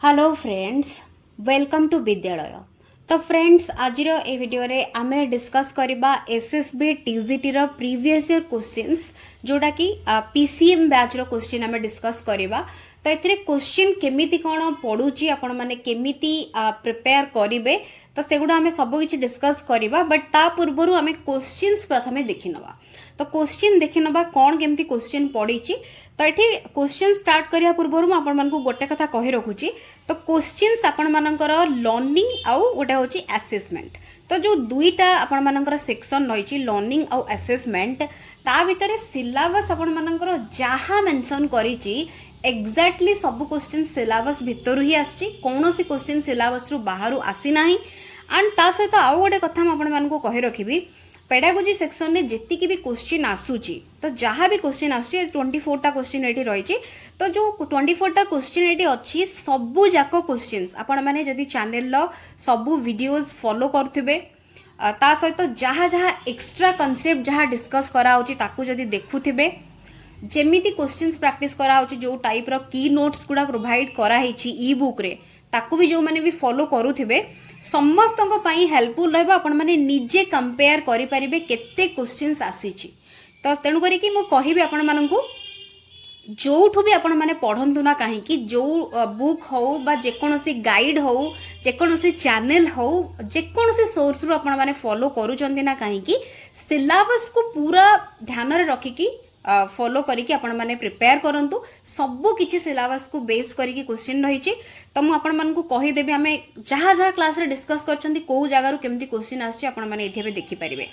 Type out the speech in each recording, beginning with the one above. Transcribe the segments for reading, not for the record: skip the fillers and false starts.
Hello friends, welcome to Vidyalaya. तो friends, आज ए video रे आमे डिस्कस करबा एसएसबी टीजीटी रो प्रीवियस ईयर क्वेश्चंस जोटा कि पीसीएम बैच रो क्वेश्चन आमे डिस्कस करबा। तो एथिरे क्वेश्चन केमिति कोन पडुची आपण माने केमिति प्रिपेयर करिवे तो सेगुडा आमे सब किछि डिस्कस करबा। बट ता पूर्वरु आमे क्वेश्चंस प्रथमे देखिनबा। तो क्वेश्चन देखिनबा कोन केमिति क्वेश्चन पडिची। तो ये क्वेश्चन स्टार्ट करिया पूर्व मु आपण मानकु गोटे कथा कहि रखुची। तो क्वेश्चंस आपण मानकर लर्निंग आउ गोटे होची असेसमेंट। तो जो दुईटा आपण मानकर सेक्शन रहिची लर्निंग आउ असेसमेंट, ता भितरे सिलेबस आपण मानकर जहा मेंशन करिची एक्जेक्टली सब क्वेश्चन सिलेबस भितरु ही आछि। कोनोसी क्वेश्चन सिलेबस रु बाहरु आसी नाही। एंड ता सहित आउ गोटे कथा म आपण मानकु कहि रखिबी, पेडागोजी सेक्शन में जेतिकी भी क्वेश्चन आसूची तो जहाँ भी क्वेश्चन आसूची 24टा क्वेश्चन एटी रही। तो जो 24टा क्वेश्चन एटी अच्छी सबू जाक क्वेश्चंस आपण माने जदि चैनल लो सबू वीडियोस फॉलो करथिबे ता सहित जहाँ जहाँ एक्स्ट्रा कांसेप्ट जहाँ डिस्कस करा होची ताकू जदि देखुथिबे, जेमिति क्वेश्चंस प्रैक्टिस करा होची जो टाइप रो की नोट्स गुडा प्रोवाइड करा हेची ई बुक रे ताकू भी जो माने भी फॉलो करूथिबे समस्त हेल्पफुल रहा। आपण माने निजे कंपेयर करि परिबे केते क्वेश्चंस आसीची। तो तेणु करी कि मु कहिबे आपण माननकु जोठु भी आपण माने पढ़ंतु ना काहे कि जो बुक हो बा जेकोनोसी गाइड हो जेकोनोसी चैनल हो जेकोनोसी सोर्स रु आपण माने फॉलो करूचंती ना काहे कि सिलेबस को पूरा ध्यान रे रखी कि फॉलो करिकी आपण माने प्रिपेयर करंतु। सबु किछि सिलेबस को बेस करिकी क्वेश्चन रहिछि। तो मु आपण मानकु कहि देबी आमे जहाँ जहाँ क्लास रे डिस्कस करछंती को जगह रु केमती क्वेश्चन आछि आपण माने एठी बे देखि परिबे।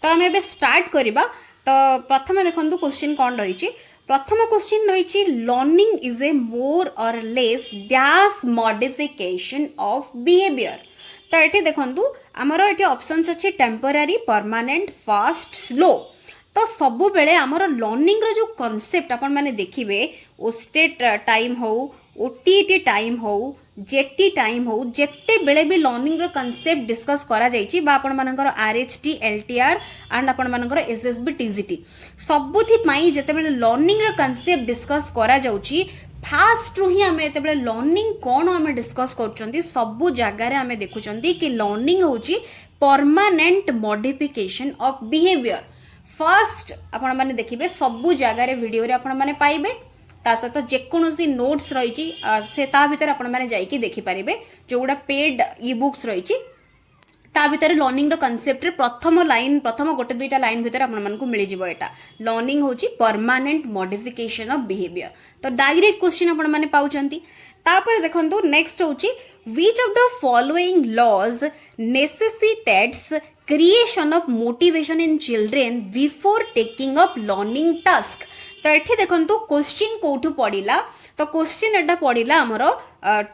तो आमे बे स्टार्ट करिबा। तो प्रथम देखंतु क्वेश्चन कोन रहिछि। प्रथम क्वेश्चन रहिछि लर्निंग इज ए मोर और less dash modification of behaviour. तो एठी देखंतु हमर एठी ऑप्शंस अछि टेम्पररी, परमानेंट, फास्ट, स्लो। तो सबु बेले आमर लर्निंग रो जो कांसेप्ट आपण माने देखिबे ओस्टेट टाइम हो ओटीटी टाइम हो जेटी टाइम हो जेते बेले भी लर्निंग रो कांसेप्ट डिस्कस करा जाईची बा आपण मानकर आरएचटी एलटीआर एंड आपण मानकर एसएसबी टीजीटी सबुथि पई जेते बेले लर्निंग रो कांसेप्ट डिस्कस करा जाउची फास्ट रु ही आमे एते बेले लर्निंग कोन आमे डिस्कस करचंती सबु जगह रे आमे देखुचंती कि लर्निंग होची permanent modification of behaviour. First आपण माने देखिबे सबु जगह रे वीडियो रे आपण माने पाइबे ता सहित जेकोनोसी नोट्स रहिची से ता भीतर आपण माने जाईकी देखि परिबे जो गुडा पेड ई बुक्स रहिची ता भीतर लर्निंग रो कांसेप्ट रे प्रथम गोटे दुईटा लाइन भीतर आपण मानकु मिलि जिवो। एटा लर्निंग होची परमानेंट मॉडिफिकेशन ऑफ बिहेवियर। तो डायरेक्ट क्वेश्चन आपण माने पाउचंती। तापर देखंतु नेक्स्ट होची which of the following laws necessitates creation of motivation in children before taking up learning task. तो एठी देखंतु क्वेश्चन कोठु पडिला। तो क्वेश्चन एटा पडिला हमरो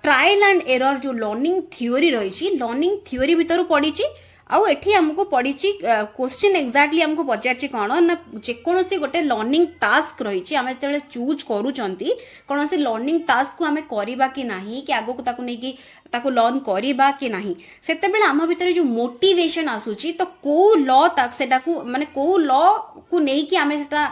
ट्रायल एंड एरर जो लर्निंग थ्योरी रहिची लर्निंग थ्योरी भीतर पडिची आउ एठी हमको पडिची क्वेश्चन एक्जेक्टली हमको पचारची कोन ना जेकोनोसी गोटे लर्निंग टास्क रहिची आमे तेले चूज करूचंती कोनोसी लर्निंग टास्क को आमे करिबा कि नाही कि आगो को ताकू नै कि ताकू लर्न करिबा कि नाही सेते बेले आम भीतर जो मोटिवेशन आसुची तो को लॉ तक सेटा को माने को लॉ को नै कि आमे सेटा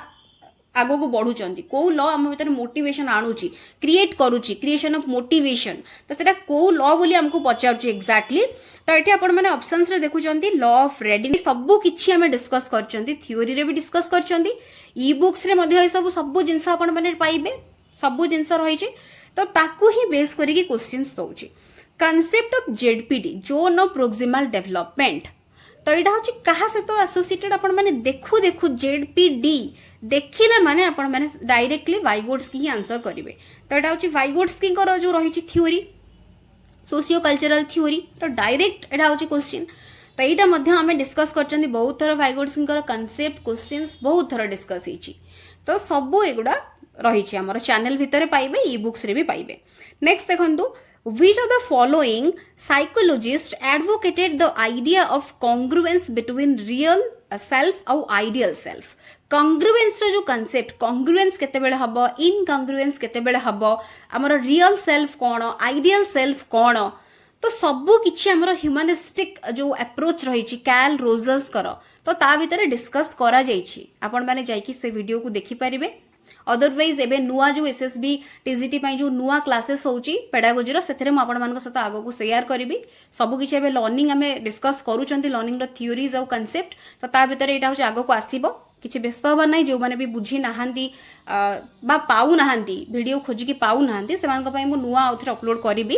आगो को बढ़ुचंती को लॉ आम भीतर मोटिवेशन आणुची क्रिएट करूची क्रिएशन ऑफ मोटिवेशन तो सेटा को लॉ बोली हमको पचारची एक्जेक्टली। तो एठी आपण माने ऑप्शंस रे देखुचंती लॉ ऑफ रेडिनेस सबु किछि हमें डिस्कस करचंती थ्योरी रे भी डिस्कस करचंती ई बुक्स रे मध्ये सबु जिंस आपण माने पाइबे सबु जिंस रहिची। तो ताकू ही बेस करिके क्वेश्चंस दउची। Concept of ZPD zone of proximal development. तो एटा होची कहा से तो एसोसिएटेड आपण माने देखु देखु जेडपीडी देखिले माने आपण माने डायरेक्टली वाइगोड्स्की ही आंसर करिवे। तो एटा होची वाइगोड्स्की को जो रहिची थ्योरी सोशियो कल्चरल थ्योरी। तो डायरेक्ट एटा होची क्वेश्चन। तो एटा मध्ये हमें डिस्कस करचंदी बहुत थर वाइगोड्स्की कांसेप्ट क्वेश्चंस बहुत थर डिस्कस हेची। तो सबु एगुडा रहिची हमर चैनल भितरे पाइबे ई बुक्स रे भी पाइबे। नेक्स्ट देखंतु which of the following psychologists advocated the idea of congruence between real self और ideal self। congruence जो concept congruence केते बेले हबो incongruence केते बेले हबो हमर real self कोन ideal self कोन तो सबु किछि हमर ह्यूमनिस्टिक जो अप्रोच रहिछि कैल रोजर्स कर तो ता भीतर डिस्कस करा जाइछि। आपण माने जाई कि से वीडियो को देखि परिबे अदरवाइज एबे नुआ जो एसएसबी टीजीटी पई जो नुआ क्लासेस होची पेडागोजी रो सेथरे म आपण मानक सहित आगो को शेयर करबी सब किछि एबे लर्निंग हमें डिस्कस करूचंती लर्निंग रो थ्योरीज और कांसेप्ट तो ता भीतर एटा होची आगो को आसीबो किछि व्यस्त हबा नै जो माने भी बुझी नाहांती बा पाउ नाहांती वीडियो खोजी की पाउ नाहांती से मानक पई मु नुआ आउथरे अपलोड करबी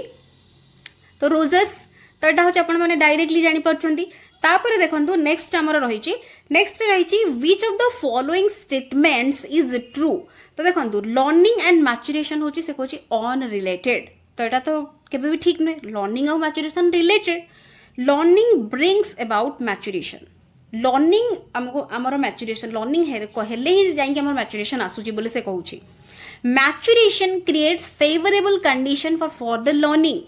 तो रोजेस तो एटा होची आपण माने डायरेक्टली जानि परछंती तापर देखंतु नेक्स्ट हमर रहिची नेक्स्ट रहिची which of the following statements is true तो देखंतु लर्निंग एंड मैच्योरेशन होची से कोची ऑन रिलेटेड तो एटा तो केबे भी ठीक नै लर्निंग और maturation related learning brings about maturation learning हमको हमर मैच्योरेशन लर्निंग हेले ही जाई हमर मैच्योरेशन आसुची बोले से कहूची maturation creates favourable condition for further learning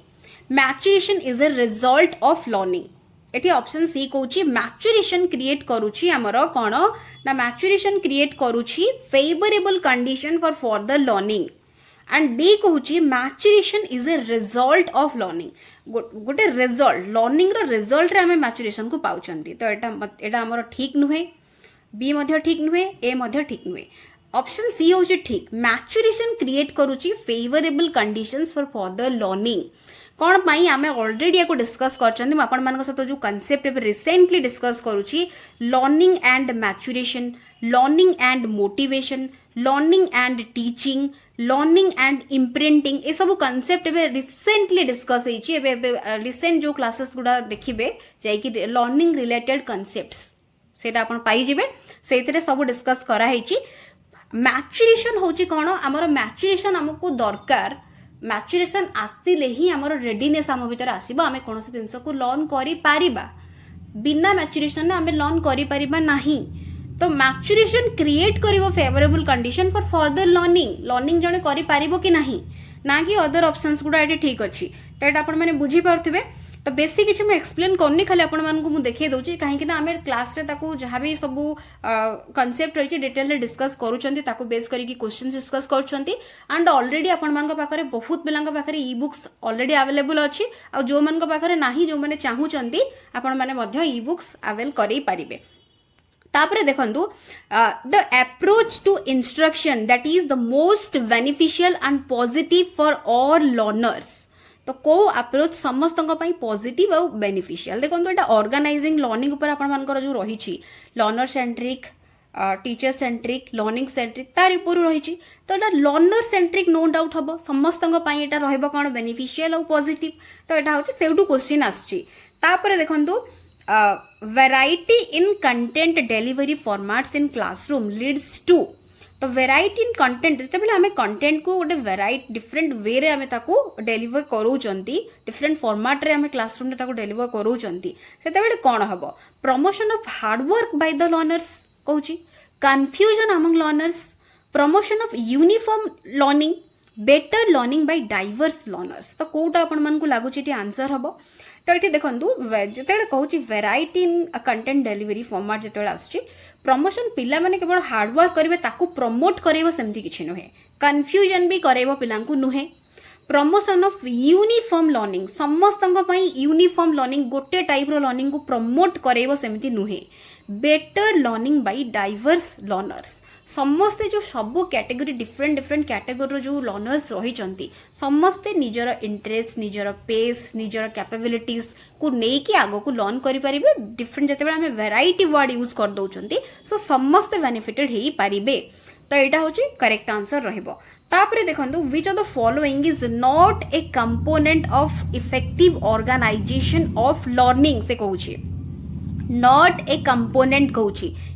maturation is a result of learning एटी ऑप्शन सी कहूची मैच्योरेशन क्रिएट करूची हमर कोन ना मैच्योरेशन क्रिएट करूची favourable condition for further learning and D कहूची maturation is a result of learning गोटे result learning रो रिजल्ट रे हमें मैच्योरेशन को पाउचंती तो एटा हमर ठीक नुहे बी मध्ये ठीक नुहे ए मध्ये ठीक नुहे ऑप्शन सी होची ठीक मैच्योरेशन क्रिएट करूची favourable conditions for further learning कौन पाई आमे ऑलरेडी याको डिस्कस करछन आपण मानक सहित जो कांसेप्ट रिसेंटली डिस्कस करूची learning and maturation learning and motivation learning and teaching learning and imprinting ए सब कांसेप्ट एबे रिसेंटली डिस्कस हेची एबे रिसेंट जो क्लासेस गुडा देखिबे जाई कि लर्निंग रिलेटेड कांसेप्ट्स सेटा आपण पाई जिवे सेतिरे सब डिस्कस करा हेची मैच्योरेशन होची कोन हमर मैच्योरेशन हमको दरकार मैच्योरेशन आसिले ही हमर रेडीनेस हम भीतर आसीबा आमे कोनोसी जिंस को लर्न करि पारिबा बिना मैच्योरेशन ना आमे लर्न करि पारिबा नाही तो मैच्योरेशन क्रिएट करिवो favourable condition for further learning learning जणे करि पारिबो कि नाही ना कि अदर ऑप्शंस गुडा एटी ठीक अछि टेट आपण माने बुझी पारथिबे तो बेसिक किछि मैं एक्सप्लेन करनी खाली आपण मानकु मु देखै दउची काहे कि ना आमे क्लास रे ताकू जहां भी सब कांसेप्ट रहिछि डिटेल रे डिस्कस करूचंती ताकू बेस करी कि क्वेश्चंस डिस्कस करूचंती एंड ऑलरेडी आपण मानक पाखरे बहुत पिलांक पाखरे ई बुक्स ऑलरेडी अवेलेबल अछि आ जो मानक पाखरे नाही जो माने चाहूचंती आपण माने मध्य ई बुक्स अवेल करै पारिबे तापरे देखंतु the approach to instruction that is the most beneficial and positive for all learners तो को अप्रोच समस्त पॉजिटिव और बेनिफिशियल देखो एटा ऑर्गेनाइजिंग लर्निंग ऊपर आपण मानकर जो रही learner centric teacher centric learning centric तार ऊपर रही तो एटा लर्नर सेंट्रिक नो डाउट हम समस्त एटा रहबो कोन बेनिफिशियल और पॉजिटिव तो एटा होची सेउटू क्वेश्चन आछि तापर देखंतु variety in content delivery formats in classroom leads to तो वेराइटी इन कंटेंट जिते आम कंटेंट को गोटे वेराइटी डिफरेंट वे रे आम ताकू डेलीवर करूचंती डिफरेंट फॉर्मेट रे आम क्लासरूम रे ताकू डेलीवर करूचंती सेते कौन हम promotion of hard work by the learners कहूची confusion among learners promotion of uniform learning better learning by diverse learners तो कोटा आपण मन को लागुची टी आंसर हबो तो ये देखो जिते कहूँ variety in content delivery format जिते आसुची प्रमोशन पिला माने केवल हार्डवर्क करेंगे ताकू प्रमोट करेबो सेमती किछि नुहे कन्फ्यूजन भी करेबो पिलांकू नुहे प्रमोशन ऑफ यूनिफॉर्म लर्निंग समस्तंग पई यूनिफॉर्म लर्निंग गोटे टाइप रो लर्निंग को प्रमोट करेबो सेमती नुहे better learning by diverse learners समस्ते जो सब कैटेगरी डिफरेंट डिफरेंट कैटेगरी जो लर्नर्स रही समस्ते निजर इंटरेस्ट निजर पेस निजर कैपेबिलिटीज को लेकिन आग को लर्न करें डिफरेंट जिते आम वेराइटी वर्ड यूज कर दौरान सो समस्ते बेनिफिटेड हो पारे तो यहाँ हूँ करेक्ट आंसर रही देखो which of the following is not a component of effective organisation of learning से कहूँ नॉट ए कंपोनेंट कहूँ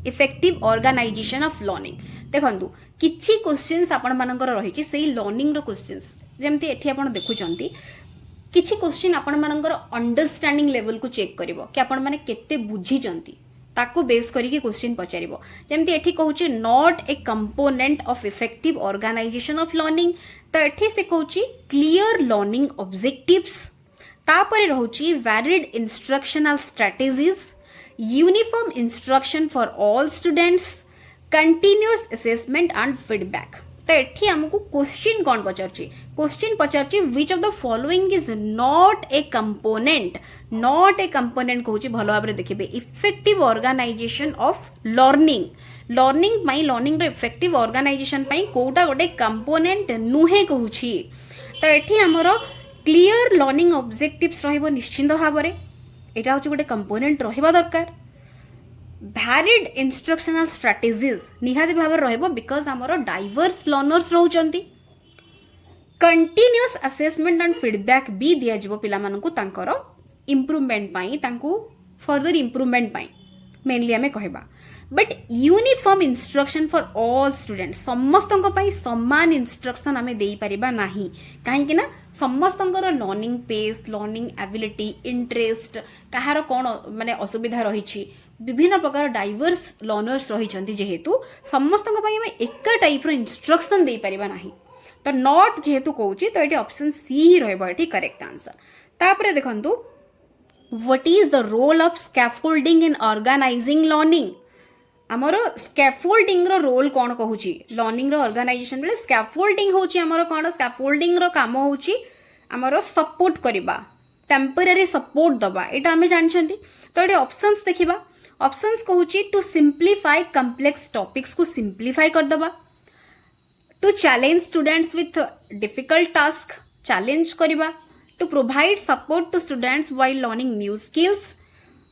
इफेक्टिव ऑर्गेनाइजेशन ऑफ लर्निंग देखो किछि क्वेश्चंस आपण मानकर रही से लर्निंग रो क्वेश्चंस जमती एठी आपण देखुचंती किछि क्वेश्चन आपण मानकर अंडरस्टैंडिंग लेवल को चेक करिवो कि आपण माने केते बुझिचंती ताकू बेस करिके क्वेश्चन पचारिबो जेमती एठी कहूची not a component of effective organisation of learning तो एठी से कहूची क्लियर लर्निंग ऑब्जेक्टिव्स तापरे रहूची valid instructional strategies uniform instruction for all students continuous assessment and feedback तो एठी हमको क्वेश्चन कौन पचारची क्वेश्चन पचारची which of the following is not a component कहूची भलो भाबरे देखिबे इफेक्टिव ऑर्गेनाइजेशन ऑफ लर्निंग रो इफेक्टिव ऑर्गेनाइजेशन पई कोटा गोटे कंपोनेंट नुहे कहूची तो एठी हमरो क्लियर लर्निंग ऑब्जेक्टिव्स रहइबो निश्चित भाबरे एटा होची गोटे कंपोनेंट रहिबा दरकार भैरिड इंस्ट्रक्शनल स्ट्राटेजीज निहाती भाव रहिबो बिकॉज हमरो डाइवर्स लर्नर्स रहउचंती कंटिन्यूअस असेसमेंट एंड फीडबैक भी दिया जिवो पिला मानकु तांकर इंप्रूवमेंट पाई तांकु फर्दर इंप्रूवमेंट पाई मेनली हमें कहबा but uniform instruction for all students समस्तंक पाई समान इंस्ट्रक्शन हमें देई परिबा नाही काहे कि ना समस्तंकर learning pace learning ability interest कहार कोन माने असुविधा रहिछि विभिन्न प्रकार डाइवर्स लर्नर्स रहिछंती जेहेतु समस्तंक पाई हमें एक टाइप रो इंस्ट्रक्शन देई परिबा नाही तो नॉट जेहेतु कहूची तो एटी ऑप्शन सी ही रहबो एटी करेक्ट आंसर तापरे देखंतु what is the role of scaffolding in organising learning आमर स्कैफोल्डिंग रो रोल कौन कहूची लर्निंग रो ऑर्गेनाइजेशन बेले स्कैफोल्डिंग होची आमर कौन स्कैफोल्डिंग रो काम होची आमर सपोर्ट करबा टेम्पररी सपोर्ट दबा एटा हमें जानछंती तो एटी ऑप्शंस देखिबा ऑप्शंस कहूची टू सिंप्लीफाई कॉम्प्लेक्स टॉपिक्स को सिंप्लीफाई कर दबा to challenge students with difficult task challenge करबा to provide support to students while learning new skills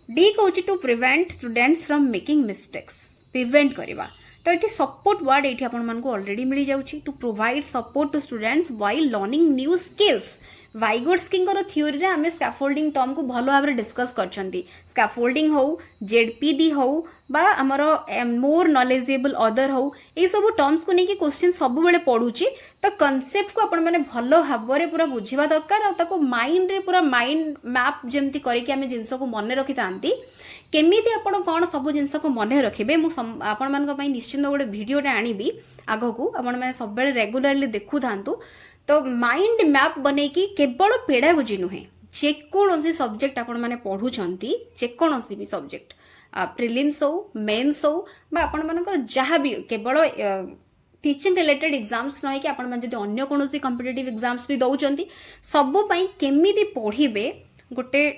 D कहूची to prevent students from making mistakes prevent करबा तो ये सपोर्ट वर्ड ये already मिल जाऊँगी to provide support to students while learning new skills Vygotsky theory रे आमे scaffolding term को भलो भाव डिस्कस करछंती स्कैफोल्डिंग हो जेडपीडी हो बा हमर मोर नॉलेजेबल अदर हो ये सब टर्म्स को लेकिन क्वेश्चन सब बेले पढ़ुची तो कॉन्सेप्ट को आपण माने भलो भाव रे पूरा बुझिबा दरकार आ ताको माइंड रे पूरा माइंड मैप जेमती करके आमे जिंस को मन रखि तांती केमिति आपण कोन सब जिंस को मन रखिबे मु आपण मान को पई निश्चित गोटे वीडियोटे आनिबी आगो को आपण माने सब बेले रेगुलरली देखु थांतु तो माइंड मैप बनेकी केवल पेडागोजी नुहे जेकोसी सब्जेक्ट आपण माने पढ़ुछंती जेकोसी भी सब्जेक्ट प्रिलिम्स हो मेन्स हो बा आपण मानकर जहाँ भी केवल टीचिंग रिलेटेड एग्जाम्स नहीं कि आपण माने जदि अन्य कोनोसी कॉम्पिटिटिव एग्जाम्स भी दउचंती सबु पई केमिति पढ़िबे गोटे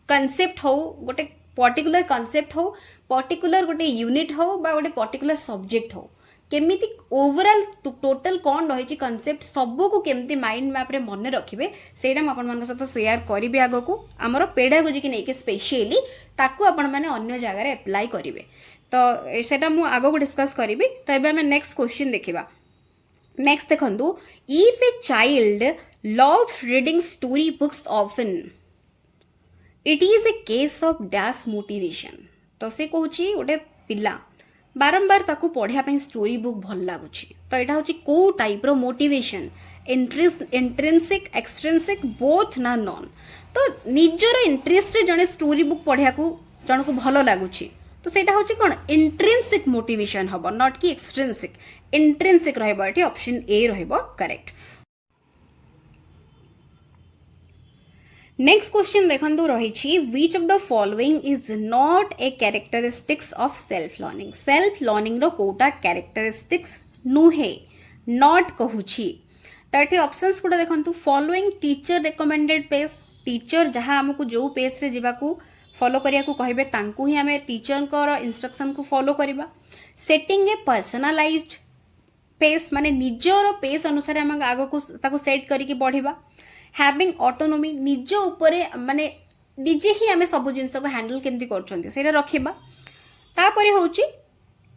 कॉन्सेप्ट हो गोटे पर्टिकुलर कॉन्सेप्ट हो पर्टिकुलर गोटे यूनिट हो बा गोटे पर्टिकुलर सब्जेक्ट हो केमिति ओवरऑल टोटल कौन रही कॉन्सेप्ट सबू को केमिति माइंड मैप रे मन रखिबे सेटा आपण मान सहित शेयर करिबे आगो को हमर पेडागोजी की नहीं कि स्पेशली ताकू आपण माने अन्य जगह रे अप्लाई करिवे तो सेटा मु आगो को डिस्कस करिबी तो एबे हम नेक्स्ट क्वेश्चन देखिबा नेक्स्ट देखंतु if a child loves reading story books often it is a case of dash motivation तो से कहूची गोटे पिला बारंबार ताकू पढ़िया ପାଇଁ स्टोरी बुक भल लागुची तो यहाँ हूँ कौ टाइप रो मोटिवेशन इंट्रिंसिक एक्सट्रिंसिक बोथ ना नॉन तो निजर इंटरेस्ट जने स्टोरी बुक पढ़िया को जन को भल लगुच तो सेटा हूँ कौन इंट्रिंसिक मोटिवेशन हम नॉट कि एक्सट्रिंसिक इंट्रिंसिक रही option A correct next question देखंतु रही which of the following is not a characteristics of self learning रो कोटा कैरेक्टरिस्टिक्स नुहे नॉट कहूची तो ये ऑप्शंस गुड़ा देखंतु following teacher recommended pace teacher जहाँ आमको जो पेस रे जीवाकू फॉलो करिया को कहबे तांकू ही हमें टीचर को इंस्ट्रक्शन को फॉलो करबा सेटिंग ए पर्सनलाइज्ड पेस माने निजर पेस अनुसार हम आगो को ताको सेट करके पढ़िबा हैविंग ऑटोनोमी निज उपरे माने निजे ही आमे सब जिनस को हैंडल केमती करछंती सेटा रखिबा तापरे होची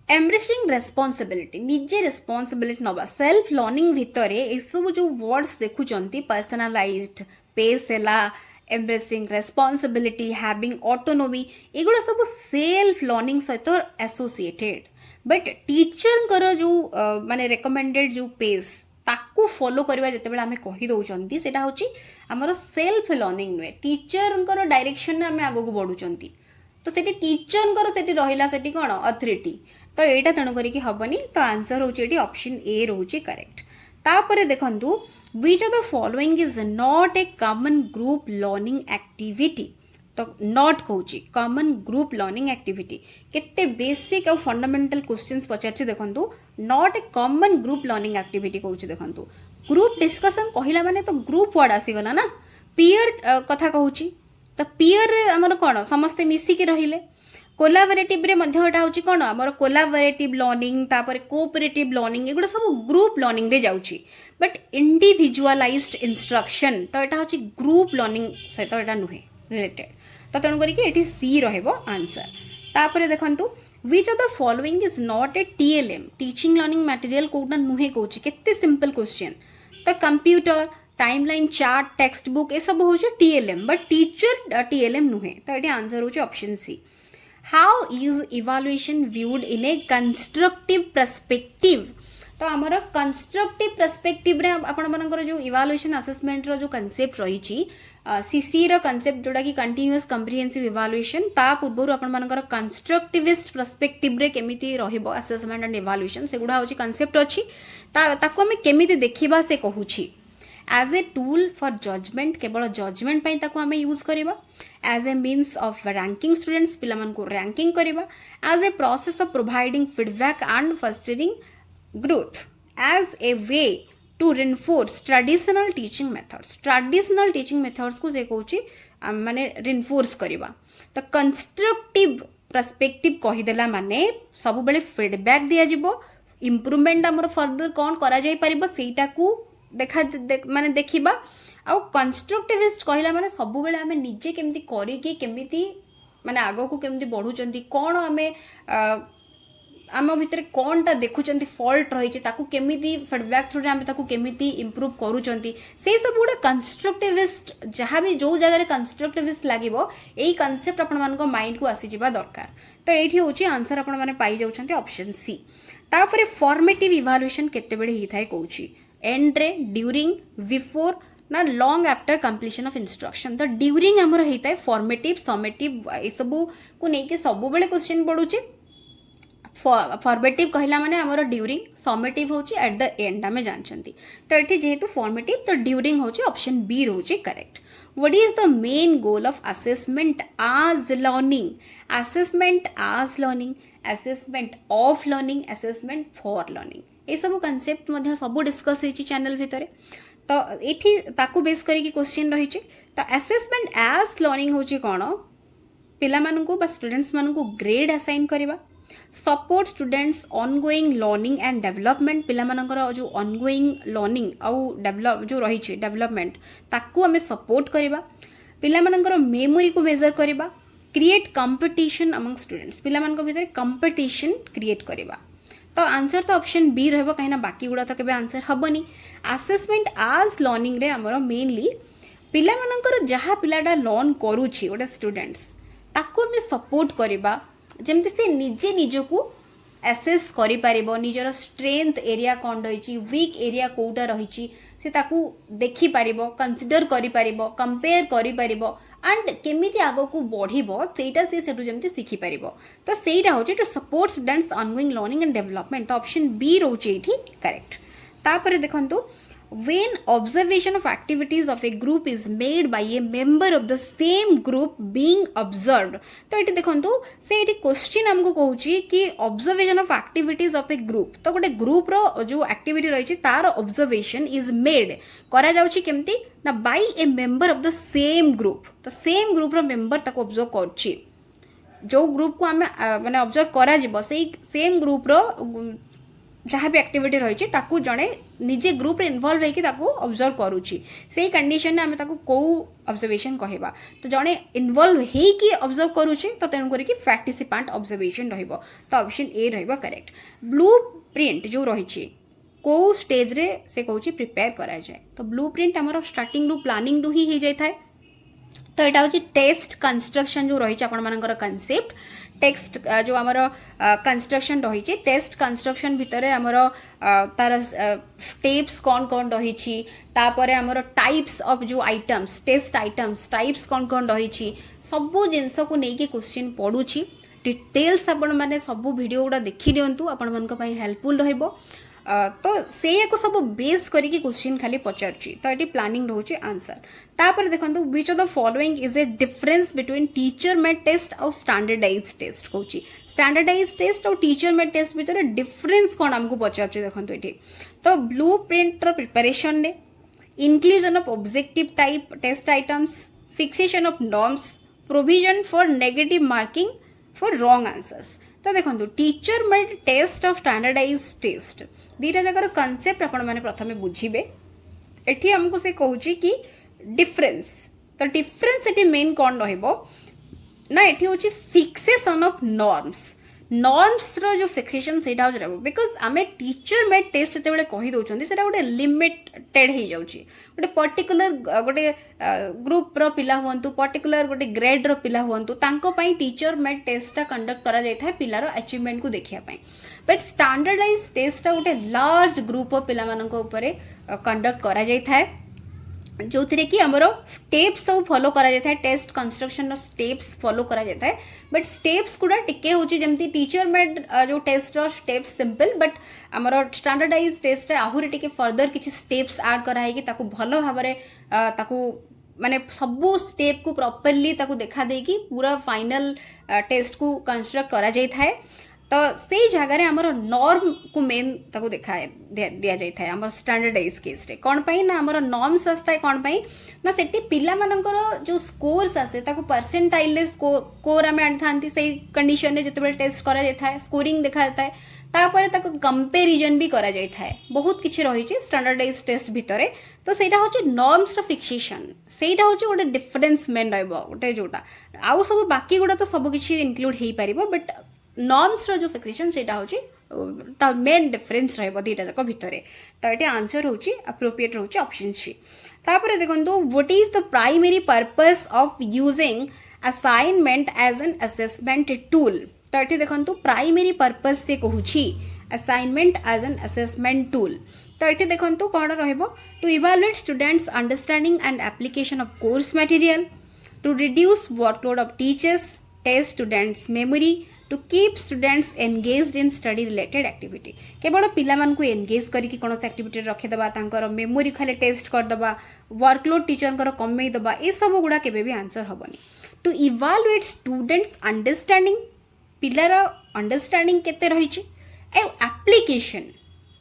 एम्ब्रेसिंग रेस्पॉन्सिबिलिटी निजे रेस्पॉन्सिबिलिटी नबा सेल्फ लर्निंग भितरे ए सब जो वर्ड्स देखुचंती पर्सनलाइज्ड पेस एला एम्ब्रेसिंग रेस्पॉन्सिबिलिटी हैविंग ऑटोनोमी एगुड़ा सब सेल्फ लर्निंग सहित एसोसिएटेड बट टीचर जो माने रेकमेंडेड जो पेस ताकू फॉलो करवा जितेबाला आमे कहि दउचंती सेटा होची हमर सेल्फ लर्निंग नुए टीचर डायरेक्शन में आमे आगो को बढ़ुचंती तो सेठी टीचर सेठी रहिला सेठी कोन अथॉरिटी तो एटा तण करी कि हबनी तो आंसर होची एटी ऑप्शन ए रहउची करेक्ट तापरे देखंतु which of the following is not a common group learning activity तो नॉट कहूँ कॉमन ग्रुप लर्निंग एक्टिविटी केते बेसिक और फंडामेंटल क्वेश्चंस पचार देखु not a common group learning activity कहूँ देखु ग्रुप डिस्कशन कहला माने तो ग्रुप वर्ड आसीगला ना पीयर कथा कहूँ तो पीयर आमर कौन समस्ते मिसिकी रहिले कोलाबोरेटिव रे मध्य एटा होची कोन हमर कोलाबोरेटिव लर्निंग तापर कोऑपरेटिव लर्निंग एगुडा सब ग्रुप लर्निंग रे जाउची बट इंडिविजुअलाइज्ड इंस्ट्रक्शन तो एटा होची ग्रुप लर्निंग सहित एटा नुहे रिलेटेड तो तेणु करी एटी सी रहबो आंसर तापर देखंतु which of the following is not a TLM teaching learning material कोटा नुहे कहूची केते सिंपल क्वेश्चन तो computer timeline chart text book ए सब होची टीएलएम बट टीचर टीएलएम नुहे तो एटी आंसर होची option C How is evaluation viewed in a constructive perspective? तो आमर कंस्ट्रक्टिव पर्सपेक्टिव रे आपण मानकर जो इवालुएशन असेसमेंट रो जो कांसेप्ट रही सीसी रो कांसेप्ट जोड़ा कि कंटीन्यूअस कम्प्रिहेंसिव इवालुएशन ता पूर्व आपण मानकर कंस्ट्रक्टिविस्ट पर्सपेक्टिव रे केमिति रहिबो असेसमेंट एंड इवालुएशन सेगुडा होची कांसेप्ट अछि ताको हम केमिति देखिबा से कहूची as a tool for judgement केवल जजमेंट पाई ताको हमें यूज करिबा as a means of ranking students पिलामान को रैंकिंग करिबा as a process of providing feedback and fostering growth as a way to reinforce traditional teaching methods को से कहूची माने रिनफोर्स करिबा तो कंस्ट्रक्टिव पर्सपेक्टिव कहिदेला माने सब बेले फीडबैक दिया जिवो इंप्रूवमेंट हमर फर्दर कोन करा जाय परिबो सेटा को देखा माने देखिबा आ कंस्ट्रक्टिविस्ट कहला माने सब बेले हमें निजे केमती करी कि केमिति माने आगो को केमती बढ़ुचंती कोन हमें आम भितर कोनटा देखुचंती फॉल्ट रही ताकू केमिति फीडबैक थ्रू आम ताकू केमिति इंप्रूव करूचंती से सब गुडा कंस्ट्रक्टिविस्ट जहाँ भी जो जगह कंस्ट्रक्टिविस्ट लागिबो एई कांसेप्ट आपण मान को माइंड को आसी जिबा दरकार तो एठी होची आंसर आपण माने पाई जाउचंती ऑप्शन सी तापरे फॉर्मेटिव इवैल्यूएशन केते बेले ही थाए कहूची एंड रे ड्यूरिंग बिफोर ना long after completion of instruction तो ड्यूरिंग आमर होता है फॉर्मेटिव समेटिव ये सब को लेकिन सब बेले क्वेश्चन पड़ुचे फॉर्मेटिव कहला माने आमर ड्यूरिंग समेटिव होची एट द एंड आमे जानछंती तो एठी जेहेतु फॉर्मेटिव तो ड्यूरिंग होची ऑप्शन बी रोची correct what is the main goal of assessment as learning assessment of learning assessment for learning ये सब कॉन्सेप्ट मध्य सब डिस्कस होइछि चैनल भितर तो एठी ताकू बेस करिक क्वेश्चन रही तो असेसमेंट एज लर्निंग होछि कोन पिला मानकू बा स्टूडेंट्स मानकू ग्रेड असाइन करबा support students ongoing learning and development पिला मानकर जो ऑनगोइंग लर्निंग आउ डेवलप जो रही डेवलपमेंट ताकू हमें सपोर्ट करबा पिला मानकर मेमोरी को मेजर करबा क्रिएट कंपटीशन अमंग स्टूडेंट्स पिला मानक भितर कंपटीशन क्रिएट करबा तो आंसर तो ऑप्शन बी रहिबो कहिना बाकी गुडा तो केबे आंसर हबनी असेसमेंट आज लर्निंग रे हमरो मेनली पिला मानकर जहा पिलाडा लर्न करूची ओटा स्टूडेंट्स ताकू हमें सपोर्ट करबा जेमति से निजे निजको एसेस करि पारिबो निजर स्ट्रेंथ एरिया कोन रहिची वीक एरिया कोटा रहिची से ताकू देखि पारिबो कंसीडर करि पारिबो कंपेयर करि पारिबो एंड केमिति आगो को बढ़िबो सेटा से सेटु जेमति सिखि पारिबो तो सेटा होचे to support students ongoing learning and development तो ऑप्शन बी रोचे एठी करेक्ट तापरे देखंतु when observation of activities of a group is made by a member of the same group being observed तो ये देखंतु से ये क्वेश्चन हमको कहूची कि observation of activities of a group तो गोटे ग्रुप रो जो एक्टिविटी रही तार observation is made करा जाउची केमती ना by a member of the same group तो सेम ग्रुप रो मेंबर ताको ऑब्जर्व करची जो ग्रुप को हमें माने ऑब्जर्व करा जिवो सेही सेम ग्रुप रो जहाँ भी एक्टिविटी रही ताकू जड़े निजे ग्रुप रे इन्वॉल्व होइकि ताकू ऑब्जर्व करूची से कंडीशन आम ताकू को ऑब्जर्वेशन कहबा तो जड़े इन्वॉल्व होइकि ऑब्जर्व करूची तो तेणु करिकि पार्टिसिपेंट ऑब्जर्वेशन रहिबो तो ऑप्शन ए रहिबो करेक्ट ब्लू प्रिंट जो रही को स्टेज रे से कहूची प्रिपेयर करा जाए तो ब्लू प्रिंट आमर स्टार्टिंग रु प्लानिंग रु ही जाय थाए तो यहाँ हूँ टेक्स्ट कंस्ट्रक्शन जो रही आपंकर कनसेप्ट टेक्स्ट जो आमर कंस्ट्रक्शन रही टेक्स्ट कंस्ट्रक्शन भितर आमर तार स्टेप्स कौन कौन रही तापर आमर टाइप्स ऑफ जो आइटम्स टेस्ट आइटम्स टाइप्स कौन कौन रही सबू जिनस को लेकिन क्वेश्चन पड़ुछि डिटेल्स आपण माने सबू वीडियो गुड़ा देखि दियंतु आपण मन को पई हेल्पफुल रहइबो तो से को सब बेस करके क्वेश्चन खाली पचारुची तो ये प्लानिंग रोचे आंसर तापर देखो which of the following is a difference between teacher made test और स्टैंडर्डाइज टेस्ट कहूँ स्टैंडर्डाइज टेस्ट और टीचर मेड टेस्ट भितर डिफरेंस कौन आमको पचारुची देखो ये तो ब्लू प्रिंटर प्रिपरेशन ने inclusion of objective type test items, fixation of norms, provision for negative marking for wrong answers. तो देखो teacher made test of standardise test दीटा जगार कनसेप्ट आपण मैंने प्रथम बुझे एठी हमको से कहूँ कि डिफरेंस तो डिफरेंस एटी मेन कौन रहिबो ना एठी होची फिक्सेशन ऑफ नॉर्म्स रो जो फिक्सेशन सेटा हो रहबो बिकॉज आमे टीचर मेड टेस्ट जते बेले कहि दोचंदी सेटा गोटे लिमिटेड हे जाउची गोटे पर्टिकुलर गोटे ग्रुप रो पिला हुअंतु पर्टिकुलर गोटे ग्रेड रो पिला हुअंतु तांको पई टीचर मेड टेस्ट टा कंडक्ट करा जाय थाय पिलारो अचीवमेंट को देखिया पई बट स्टैंडर्डाइज टेस्ट टा गोटे लार्ज ग्रुप ऑफ पिला माननको ऊपर कंडक्ट करा जाय थाय जो थी कि आमर स्टेप्स सब फॉलो करा जाता है टेस्ट कंस्ट्रक्शन स्टेप्स फॉलो करा जाता है बट स्टेप्स गुड़ा टिके होची जमती टीचर मेड जो टेस्ट स्टेप्स सिंपल बट आमर स्टैंडर्डाइज टेस्ट आहुरी टिके फर्दर किसी स्टेप्स ऐड करा है कि ताकू भलो भाबरे ताकू माने सबू स्टेप को प्रॉपर्ली ताकू देखा देकी पूरा फाइनल टेस्ट को कंस्ट्रक्ट करा जाता है तो से जगार आमर नॉर्म को मेन ताको देखा दिया जाय थाए आमर स्टैंडर्डाइज केस रे कोन पई ना आमर नॉर्म्स आस्ता कोन पई ना सेठी पिला मानकर जो स्कोर्स आसे ताको परसेंटाइल ले स्कोर आमे आन थांती सही कंडीशन रे जते टेस्ट करा जाय थाए स्कोरिंग देखा जाता है तापर ताको कंपैरिजन भी करा जाय थाए बहुत किछि रही छि स्टैंडर्डाइज टेस्ट भितरे तो सेटा होछि नॉर्म्स रो फिक्सेशन सेटा होछि गोटे डिफरेंस मेन रहबो गोटे जोटा आउ सब बाकी गुडा तो सब किछि इंक्लूड हेई परिबो बट नॉर्म्स रो जो फिक्सेशन सेटा होची मेन डिफरेंस रहबो दीटा जाक भितरे तो एटा आंसर होची एप्रोप्रिएट होची ऑप्शन सी तापर देखंतु what is the primary purpose of using assignment as an assessment tool तो एटी देखंतु प्राइमरी पर्पस से कहूची assignment as an assessment tool तो एटी देखंतु कोन रहबो to evaluate students understanding and application of course material to reduce workload of teachers test students memory to keep students engaged in study related activity केवल पिला मानकु engage करके कौन activity रखिदेबा तांकर मेमोरी खाली टेस्ट करदेबा वर्कलोड टीचर कमे देबा ये सब गुड़ा केबे भी आंसर हबनी टू इवैल्यूएट स्टूडेंट्स अंडरस्टैंडिंग पिलार अंडरस्टैंडिंग केते रही एप्लीकेशन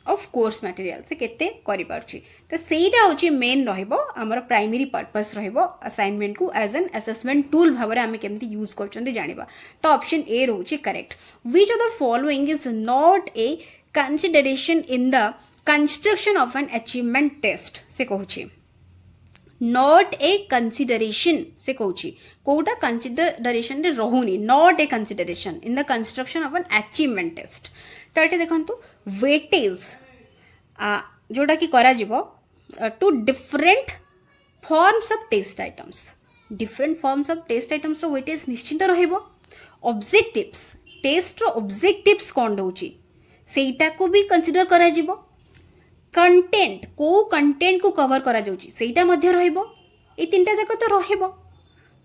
ऑफ कोर्स मटेरियल से केते करि पारछि तो सेटा होची मेन रहइबो हमर प्राइमरी पर्पस रहइबो असाइनमेंट को एज एन असेसमेंट टूल भाबरे आमे केमति यूज करचंदी जानिबा तो ऑप्शन ए रहउची correct which of the following is not a consideration in the construction of an achievement test से कहूची नॉट ए कंसीडरेशन से कहूची कोटा कंसीडरेशन रे रहुनी not a consideration in the construction of an achievement test तो ये देखो वेटेज जोटा कि करा जीवो to different forms of test items different forms of test items रो वेटेज निश्चित रहइबो ऑब्जेक्टिव्स टेस्ट रो ऑब्जेक्टिव्स कोन रहउची सेटा को भी कंसीडर करा जीवो कंटेंट को कवर करा जाउची सेटा मध्य रहइबो ए तीनटा जक तो रहइबो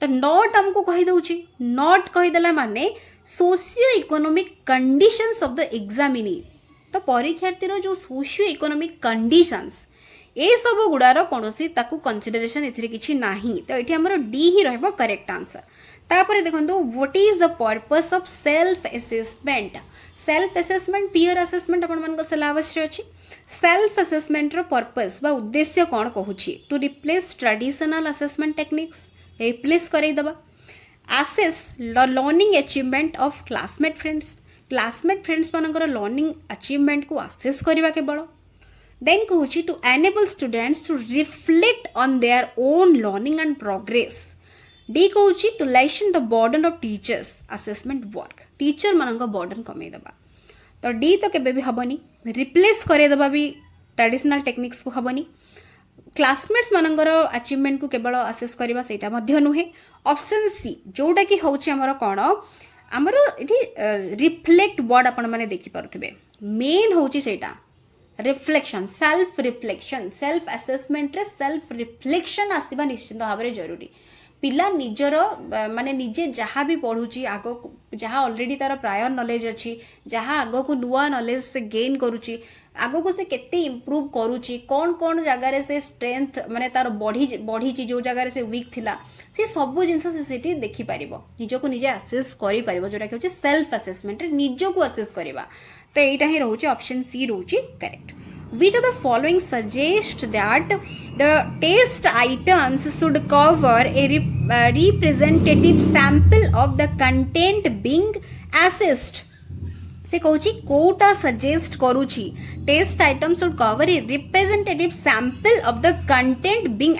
तो नॉट हमको कहि दउची नॉट कहि देला माने socio economic conditions of the examinee तो परीक्षार्थी जो सोशियो इकोनॉमिक कंडीशंस ए सब गुड़ार कौन ताकू कंसीडरेशन एथिरे किछि नाही तो ये हमर डी ही रहबो करेक्ट आंसर तापर देखंतु what is the purpose of self assessment peer assessment अपन मन को सिलेबस रे अछि सेल्फ असेसमेंट रो पर्पस बा उद्देश्य कोन कहूछि to replace traditional assessment techniques replace करै दबा assess learning achievement of classmate friends मानकर लर्निंग अचीवमेंट को असेस करबा केवल देन कहूची to enable students to reflect on their own learning and progress D कहूची to lessen the burden of teachers assessment work teacher मानक burden कमे दबा तो डी तो केबे भी हबनी रिप्लेस करे दबा भी ट्रेडिशनल टेक्निक्स को हबनी क्लासमेट्स मानकर अचीवमेंट को केवल असेस करबा सेटा मध्य नुहे ऑप्शन सी जोटा कि होची हमर कोन हमर इठी रिफ्लेक्ट वर्ड आपण माने देखि परथबे मेन होची सेटा रिफ्लेक्शन सेल्फ असेसमेंट रे सेल्फ रिफ्लेक्शन आसीबा निश्चित भाबरे जरूरी पिला निजर माने निजे जहाँ भी पढ़ुची आग जहाँ ऑलरेडी तार प्रायर नॉलेज अच्छी जहाँ आग को नुआ नॉलेज से गेन करुची आग को से केते इम्प्रूव करुची कौन कौन जगार से स्ट्रेंथ माने तार बढ़ी जो जगार से वीक थिला से सब जिन से देखिपर निजक निजे आसेस कर जोटा कि सेल्फ असेसमेंट निजक आसेस करवा तो यहाँ ही रोचे ऑप्शन सी रोचे correct which of the following suggest that the test items should cover a representative sample of the content being assessed से कहूँ कोटा सजेस्ट करुची test item should cover a representative sample of the content being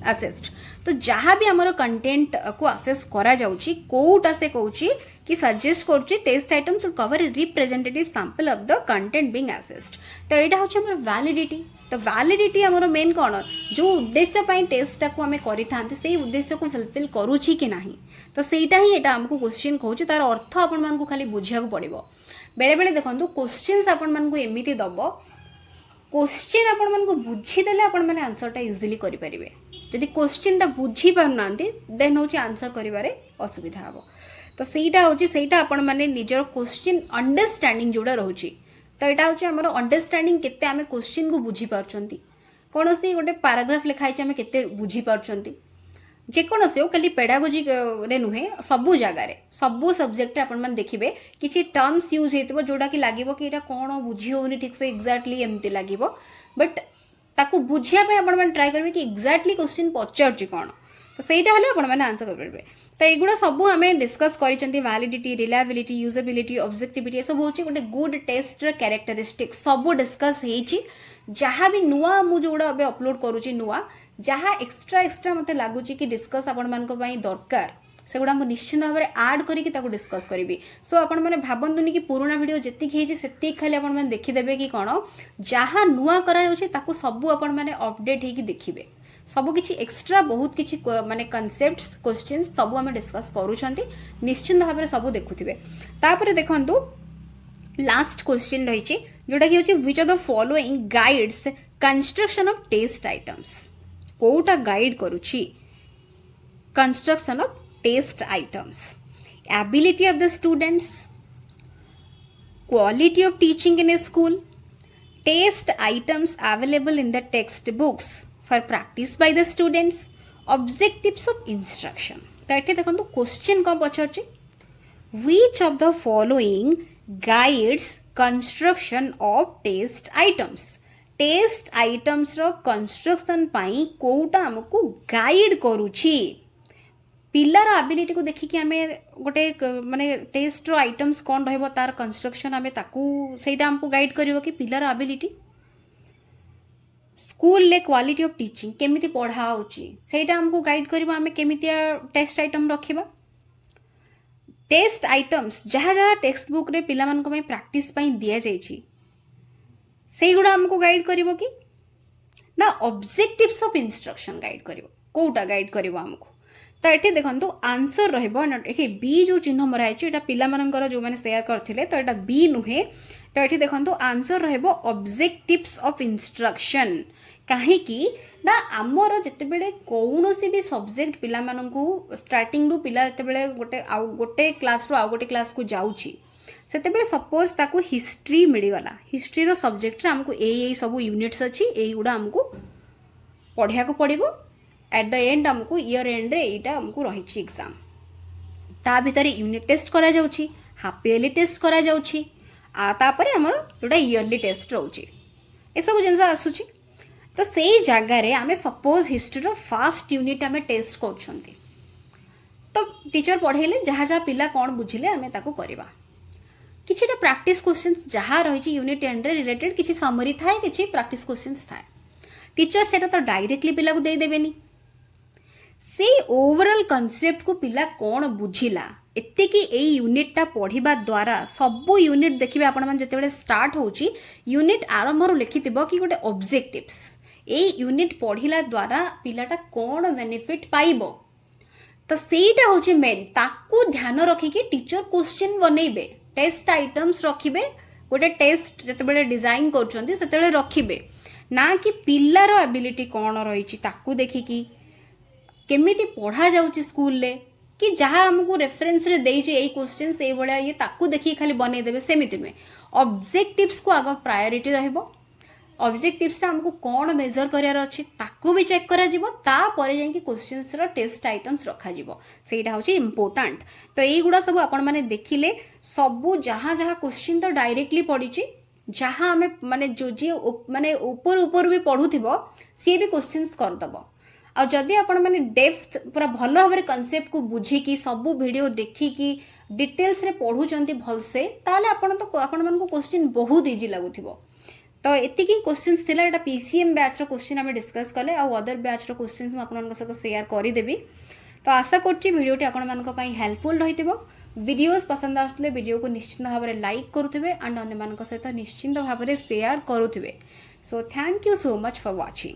assessed तो जहाँ भी आमर content को assess करा जाउची कोटा से कहूँ कि सजेस्ट करुची test item should cover a representative sample of the content being assessed तो यहाँ हूँ आम वैलिडिटी तो वैलिडिटी आमर मेन कौन जो उद्देश्य टेस्टा को आम कर से उद्देश्य को फुलफिल करुची कि ना तो सहीटा ही यहाँ आमको क्वेश्चन कहूँ तार अर्थ आपण खाली बुझा पड़ो बेले बेले देखो क्वेश्चन आपण मानक एमती दब क्वेश्चन आपण मानक बुझीदेले आपण मैंने आंसरटा इजिली करेंगे जदि क्वेश्चनटा बुझी पारना देन हूँ आंसर कर असुविधा हम तो सहीटा हूँ सहीटा आपण मैंने निजर क्वेश्चन अंडरस्टैंडिंग जोड़ा रोचे तो यहाँ हूँ आम अंडरस्टैंडिंग केते आम क्वेश्चन को बुझीपार कौन सी गोटे पैराग्राफ लिखाई आम केते बुझीपार जेकोसी हो खाली पेडागोजी रे नुहे सबू जगार सबू सब्जेक्ट आपण मैंने देखिए किसी टर्म्स यूज हो जोटा कि लगे कि यहाँ कौन बुझी होनी ठीक से एक्जाक्टली एमती लगे बट ताकू बुझापी आपण मैंने ट्राए करेंगे कि एक्जाक्टली क्वेश्चन पचार कौन तो सहीटा हेल्ले आपण मैंने आंसर करेंगे तो युवा सब आम डिस्कस कर वैलिडिटी रिलायबिलिटी यूजेबिलिटी ऑब्जेक्टिविटी सब हूँ गोटे गुड टेस्ट कैरेक्टरिस्टिक सब डिस्कस हो जहाँ भी नुआ मुझे अबे अपलोड करुँची नुआ जहाँ एक्स्ट्रा मत लगुच कि डिस्कस आपण मान दरकार से गुड़ा निश्चित भाव में आड करके डिस्कस करी सो आपण मैंने भावतुनि कि पुराना वीडियो जी खाली आपण मैंने देखीदे कि कौन जहाँ नुआ करा सबू आपण मैंने अपडेट होगी देखिए सब किसी एक्स्ट्रा बहुत किसी माने कॉन्सेप्ट्स क्वेश्चंस सब आम डिस्कस करूछंती निश्चित भाव में सब देखुथिबे तापर देखंतु लास्ट क्वेश्चन रही जोटा कि which of the following guides construction of test items कोटा गाइड करुछि construction of test items ability of the students quality of teaching in a school test items available in the text books for practice by the students objectives of instruction तो ये देखो question कौन पचार which of the following guides construction of test items रो construction पाई कोटा हमको guide करुछि पिलार ability को देखिकी आम गोटे माने टेस्ट रो आइटम्स कौन रहिबो तार कंस्ट्रक्शन आम ताकू सेटा हमको गाइड करिवो कि पिलार एबिलिटी स्कूल ले क्वालिटी ऑफ टीचिंग केमिति पढ़ा होची सेटा हमको गाइड करिवो आम केमिति टेस्ट आइटम रखिबा टेस्ट आइटम्स जहाँ जहाँ टेक्स्ट बुक रे पिला मानक पई प्रैक्टिस पई दिया जाइछि से गुड़ा हमको गाइड करिवो कि ना ऑब्जेक्टिव्स ऑफ इंस्ट्रक्शन गाइड करिवो कोटा गाइड करिवो हमको तो ये देखो आंसर रहिबो ये बी जो चिन्ह मरा है पिला मानकर जो मैंने शेयर करथिले तो यहाँ बी नुहे तो ये देखो आंसर रहिबो ऑब्जेक्टिव्स ऑफ इंस्ट्रक्शन कहीं ना आमर जितेबले कौन सी भी सब्जेक्ट पिला मानकू स्टार्टिंग रु पिला जितेबले गोटे क्लास रु आउ गोटे क्लास को जाउची सेतेबले सपोज ताकू हिस्ट्री मिलगला हिस्ट्री रो सब्जेक्ट आमको यही सब यूनिट्स अच्छी यही गुड़ा आमको पढ़िया को पड़ो एट द एंड आमको ईयर एंड रे एटा आमको रही एग्जाम ता भितर यूनिट टेस्ट करा जाउची हाफ इयरली टेस्ट करा जाउची तापर आमर जोटा इयरली टेस्ट रोचे ए सब जिनस आसुची तो से जगार आम suppose history row first unit आम टेस्ट कर तो टीचर पढ़ेले जहाँ जहाँ पिला कौन बुझिले आम ताकू करवा किसी प्रैक्टिस क्वेश्चंस जहाँ रही यूनिट एंड रिलेटेड किसी समरी थाए किसी प्रैक्टिस क्वेश्चंस थाए टीचर से तो डायरेक्टली पिला को दे देबेनी से ओवरऑल कांसेप्ट को पिला कौन बुझिला एते कि ए यूनिटा पढ़िबा द्वारा सब यूनिट देखिबे आपण मन जतेबेले स्टार्ट होची यूनिट आरंभर लिखिथिबो कि गोटे ऑब्जेक्टिव्स ए यूनिट पढ़िला द्वारा पिलाटा कौन बेनिफिट पाइबो तो सेटा होची मेन ताकू ध्यान रखिकी टीचर क्वेश्चन बनेइबे टेस्ट आइटम्स रखिबे गोटे टेस्ट जतेबेले डिजाइन करछन्ती सेतेबेले रखिबे ना कि पिलार एबिलिटी कौन रही ताकू देखिकी केमिति पढ़ा जाउची स्कूल ले कि जहाँ आमको रेफरेन्स रे देइचे एई क्वेश्चन से भलिया ये ताकू देखि खाली बनै देबे सेमिति नुहे ऑब्जेक्टिव्स को आग प्रायोरिटी रहइबो ऑब्जेक्टिव्स आमको कौन मेजर करार अच्छी ताकू भी चेक करा जिवो तापरे जाइए क्वेश्चंस रो टेस्ट आइटम्स रखा जिवो सेटा होची इम्पोर्टेंट तो यही गुड़ा सब आपण माने देखिले सबू जहाँ जहाँ क्वेश्चन तो डायरेक्टली पड़ीची जहाँ आम माने जो जी माने ऊपर ऊपर भी पढ़ुथिबो सी भी क्वेश्चंस करदबो आ जदि आपण माने डेप्थ पूरा भल भाव कनसेप्ट को बुझिकी सबू वीडियो देखिकी डिटेल्स रे पढ़ुचंती भलसे ताले आपण तो आपण मन को क्वेश्चन बहुत इजी लागुथिबो तो एतिकी क्वेश्चंस थिला एटा पीसीएम बैच रो क्वेश्चन आमे डिस्कस कले आ अदर बैच रो क्वेश्चंस म आपन सहित शेयर करि देबी तो आशा करछि वीडियोटी आपन मानक पई हेल्पफुल रहितिबो वीडियोस पसंद आसले वीडियो को निश्चित भाव में लाइक करुथिबे एंड अन्य मानक सहित निश्चित भाव में शेयर करुथिबे so thank you so much for watching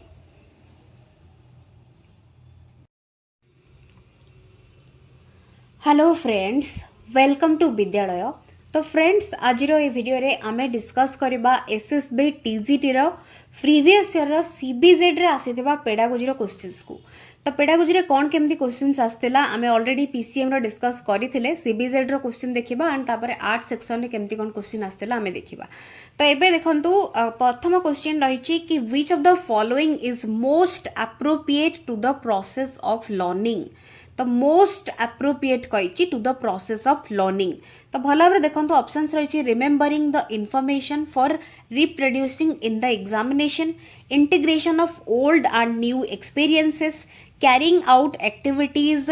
hello friends welcome to Vidyalaya तो फ्रेंड्स आज ये वीडियो रे आमे डिस्कस करबा एसएसबी टीजीटी रो प्रीवियस ईयर रो सीबीजेड रे आसीथिबा पेडागोजी रो क्वेश्चंस को तो पेडागोजी रे कोन केमती क्वेश्चंस आस्तेला आमे ऑलरेडी पीसीएम रो डिस्कस करिथिले सीबीजेड रो क्वेश्चन देखिबा एंड तापर आर्ट सेक्शन रे केमती कोन क्वेश्चन आस्तेला आमे देखिबा तो एबे देखंतु प्रथम क्वेश्चन रहिछि कि which of the following is most appropriate to the process of learning तो मोस्ट एप्रोप्रिएट कही to the process of learning तो भल भाव देखो ऑप्शंस रही remembering the information for reproducing in the examination integration of old and new experiences carrying out activities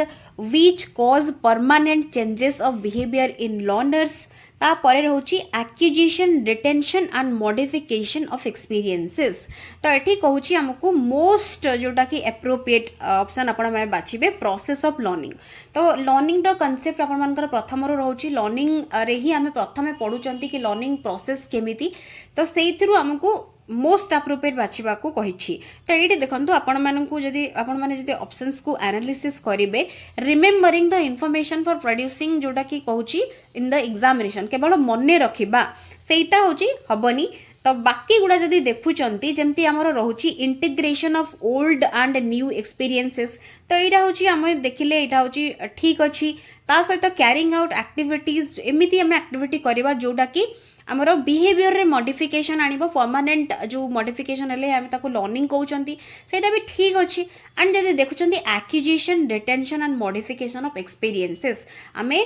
which cause permanent changes of behaviour in learners तापर रोची acquisition retention and modification of experiences तो ये कहूँ आमको most जोटा कि appropriate option आपण मैंने बाछिबे प्रोसेस ऑफ लर्निंग तो लर्निंग रो कांसेप्ट आपण मानकर प्रथम रोची लर्निंग रे ही आम प्रथमे पढ़ुचंती कि लर्निंग प्रोसेस केमिति तो सेइथिरु आमको मोस्ट एप्रोप्रिएट बाछिबा को कहिछि तो ये देखंतु आपण मानकु जदि आपण माने जदि ऑप्शंस को एनालिसिस करिवे remembering the information for producing जोटा कि कहूछि इन द एग्जामिनेशन केवल मने रखिबा सेटा होछि हबनी तो बाकी गुड़ा जदि देखुचंती जेमती हमर रहुछि integration of old and new experiences तो एटा होछि हम देखिले एटा होछि ठीक अछि ता सहित कैरिंग आउट एक्टिविटीज एमिति हम एक्टिविटी करबा जोटा कि आमर बिहेवियर रे मॉडिफिकेशन आनिबो परमानेंट जो मॉडिफिकेशन हेले हम ताको लर्निंग कहउचंती सेटा भी ठीक अछि एंड जदि देखुचंती acquisition retention and modification of experiences आमे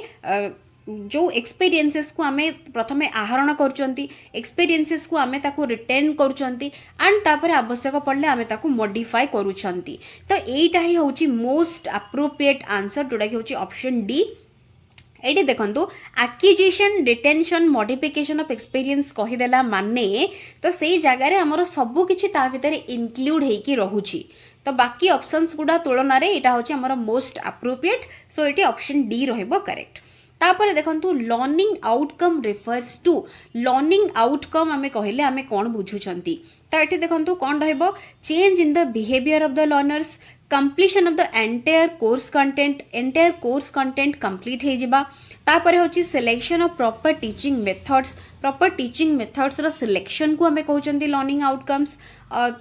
जो एक्सपीरियंसेस को आमे प्रथमे आहरण करचंती एक्सपीरियंसेस को आमे ताको रिटेन करचंती एंड तापर आवश्यक पड़ले आमे ताको मॉडिफाई करूचंती तो एटा ही होची मोस्ट एप्रोप्रिएट आंसर जोटा कि होची ऑप्शन डी एटी देखंतु acquisition retention modification of experience कहीदेला माने तो सेई जगह रे हमरो सब किछि ता भितर इंक्लूड हेकी रहुची तो बाकी ऑप्शंस गुडा तुलना रे एटा होची हमरो मोस्ट एप्रोप्रिएट सो एटी ऑप्शन डी रहइबो करेक्ट तापर देखंतु learning outcome refers to learning outcome आमे कहले आमे कोन बुझुचंती तो एठी देखंतु कोन रहइबो change in the behaviour of the learners completion of the entire course content complete हे जिबा तापर होची selection of proper teaching methods रो सिलेक्शन को हमें कहउचंती लर्निंग आउटकम्स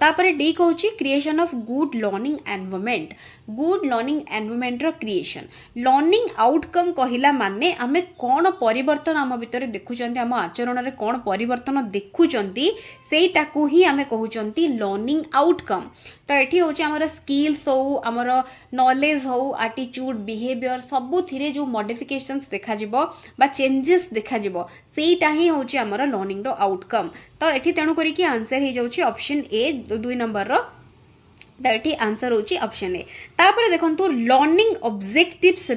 तापर डी कहउची creation of good learning environment रो क्रिएशन लर्निंग आउटकम कहिला माने आमे कोन परिवर्तन आम भितर देखुचंती आम आचरण रे कोन परिवर्तन देखुचंती सेटा को ही आमे कहउचंती लर्निंग आउटकम तो एठी होची हमर स्किल्स हो हमर नॉलेज हो एटीट्यूड बिहेवियर सबु थिरे जो मॉडिफिकेशंस देखा जिवो बा चेंजेस देखा जिवो सेटा ही होची हमर लर्निंग रो आउटकम तो एठी तेणु करी कि आंसर हे जाउची ऑप्शन ए 2 नंबर रो दैट आंसर होची ऑप्शन ए तापर देखंतु लर्निंग ऑब्जेक्टिव्स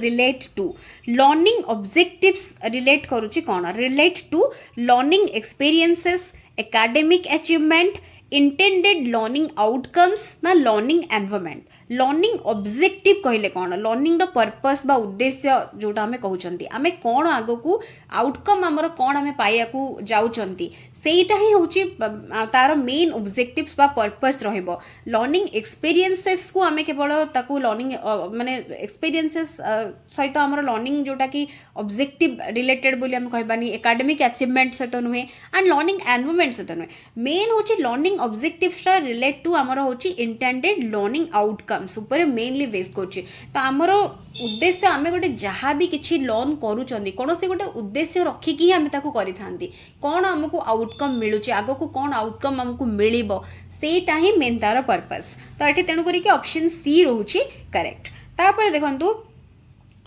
रिलेट करूची कोन relate to learning experiences academic achievement intended learning outcomes ना लर्निंग एनवायरनमेंट लर्निंग ऑब्जेक्टिव कहले कोन लर्निंग रो पर्पस बा उद्देश्य जोटा हमें कहउचंती आमे कोन आगो को आउटकम हमर कोन हमें पाइया को जाउचंती सेटा ही होची तार मेन ऑब्जेक्टिव्स बा पर्पस रहइबो लर्निंग एक्सपीरियंसेस को आमे केवल ताकू लर्निंग माने एक्सपीरियंसेस सहित हमर लर्निंग जोटा कि ऑब्जेक्टिव रिलेटेड बोली हम कहबानी एकेडमिक अचीवमेंट सहित नुहे एंड लर्निंग एनवायरनमेंट सहित नुहे मेन होची learning learning objectives relate to आमर होची इंटेंडेड लर्निंग आउटकम्स ऊपर मेनली बेस करछि तो आमर उद्देश्य आम गोटे जहाँ भी किसी लर्न करूँ कौन से गोटे उद्देश्य रखिकी आम ताको करि थांती कौन आमको आउटकम मिलुची आगो को कौन आउटकम आमको मिलिबो सेटा ही मेन तार पर्पस तो ये तेणुक ऑप्शन सी रोची करेक्ट तापर देखंतु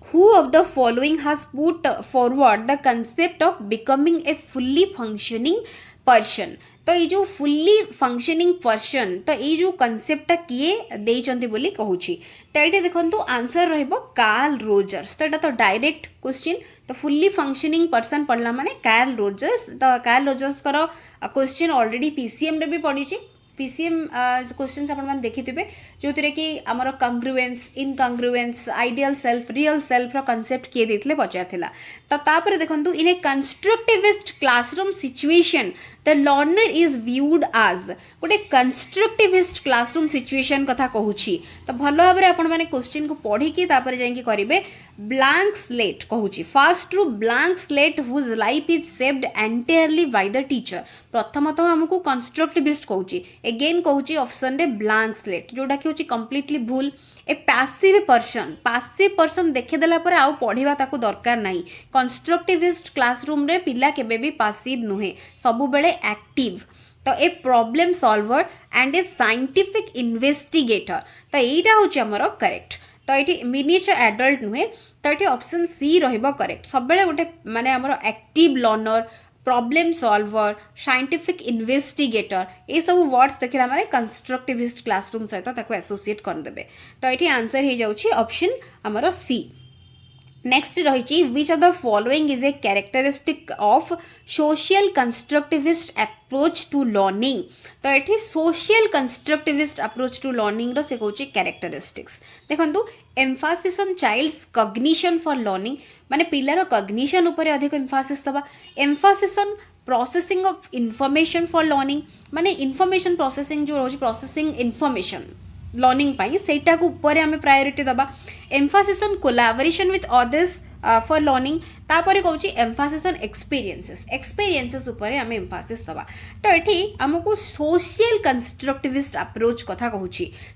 who of the following has put forward the concept of becoming a fully functioning person तो ये जो फुल्ली फंक्शनिंग पर्सन तो ये जो कनसेप्टा किए देइचंती बोली कहूची तो ये देखंतु आंसर रहइबो कार्ल रोजर्स तो एटा तो डायरेक्ट क्वेश्चन तो फुल्ली फंक्शनिंग पर्सन पढ़ला माने कार्ल रोजर्स तो कार्ल रोजर्स करो क्वेश्चन ऑलरेडी पीसीएम रे भी पढ़ी पीसीएम क्वेश्चन आप देखि जो कि आमर congruence incongruence ideal self real self रो कांसेप्ट किए देथिले पचारथिला तो तापर देखंतु in a constructivist classroom situation the learner is viewed as गोटे कंस्ट्रक्टिविस्ट क्लासरूम सिचुएशन कथा कहूची तो भल भाव आपण माने क्वेश्चन को पढ़ी कि तापर जाई करिवे ब्लैंक स्लेट कहूची first to blank slate whose life is saved entirely by the teacher प्रथमतः हमको कंस्ट्रक्टिविस्ट कहूची एगेन कहूची ऑप्शन रे ब्लैंक स्लेट जोटा कि होची कंप्लीटली भूल ए पैसिव पर्सन देखिदेला पर आउ पढ़िबा ताकू दरकार नाही कंस्ट्रक्टिविस्ट क्लासरूम रे पिला केबे भी पैसिव नुहे सबु बेले एक्टिव तो a problem solver and A scientific investigator तो एटा होची हमरो करेक्ट तो ये मिनिएचर एडल्ट नुहे तो ये ऑप्शन सी रहिबो करेक्ट सब बेले गोटे माने हमरो active learner problem solver scientific investigator ये सब वर्ड्स देखला माने कंस्ट्रक्टिविस्ट क्लासरूम सहित ताको एसोसिएट कर देबे तो ये आंसर हो जाउची ऑप्शन हमरो सी नेक्स्ट रही which of the following is a characteristic of social constructivist approach to learning तो ये social constructivist approach to learning रो से कहूची कैरेक्टरिस्टिक्स देखंतु emphasis on child's cognition for learning माने पिलार कॉग्निशन ऊपर अधिक एम्फासिस दबा emphasis on processing of information for learning माने इन्फॉर्मेशन प्रोसेसिंग जो रोज प्रोसेसिंग इन्फॉर्मेशन लर्निंग पाई सेटा को ऊपर हमें प्रायोरिटी दबा emphasis on collaboration with others for learning तापर कहूँ एम्फासिस ऑन एक्सपीरियंसेस ऊपर आम एम्फासिस दबा तो ये आमको सोशल कंस्ट्रक्टिविस्ट अप्रोच कथा कहूँ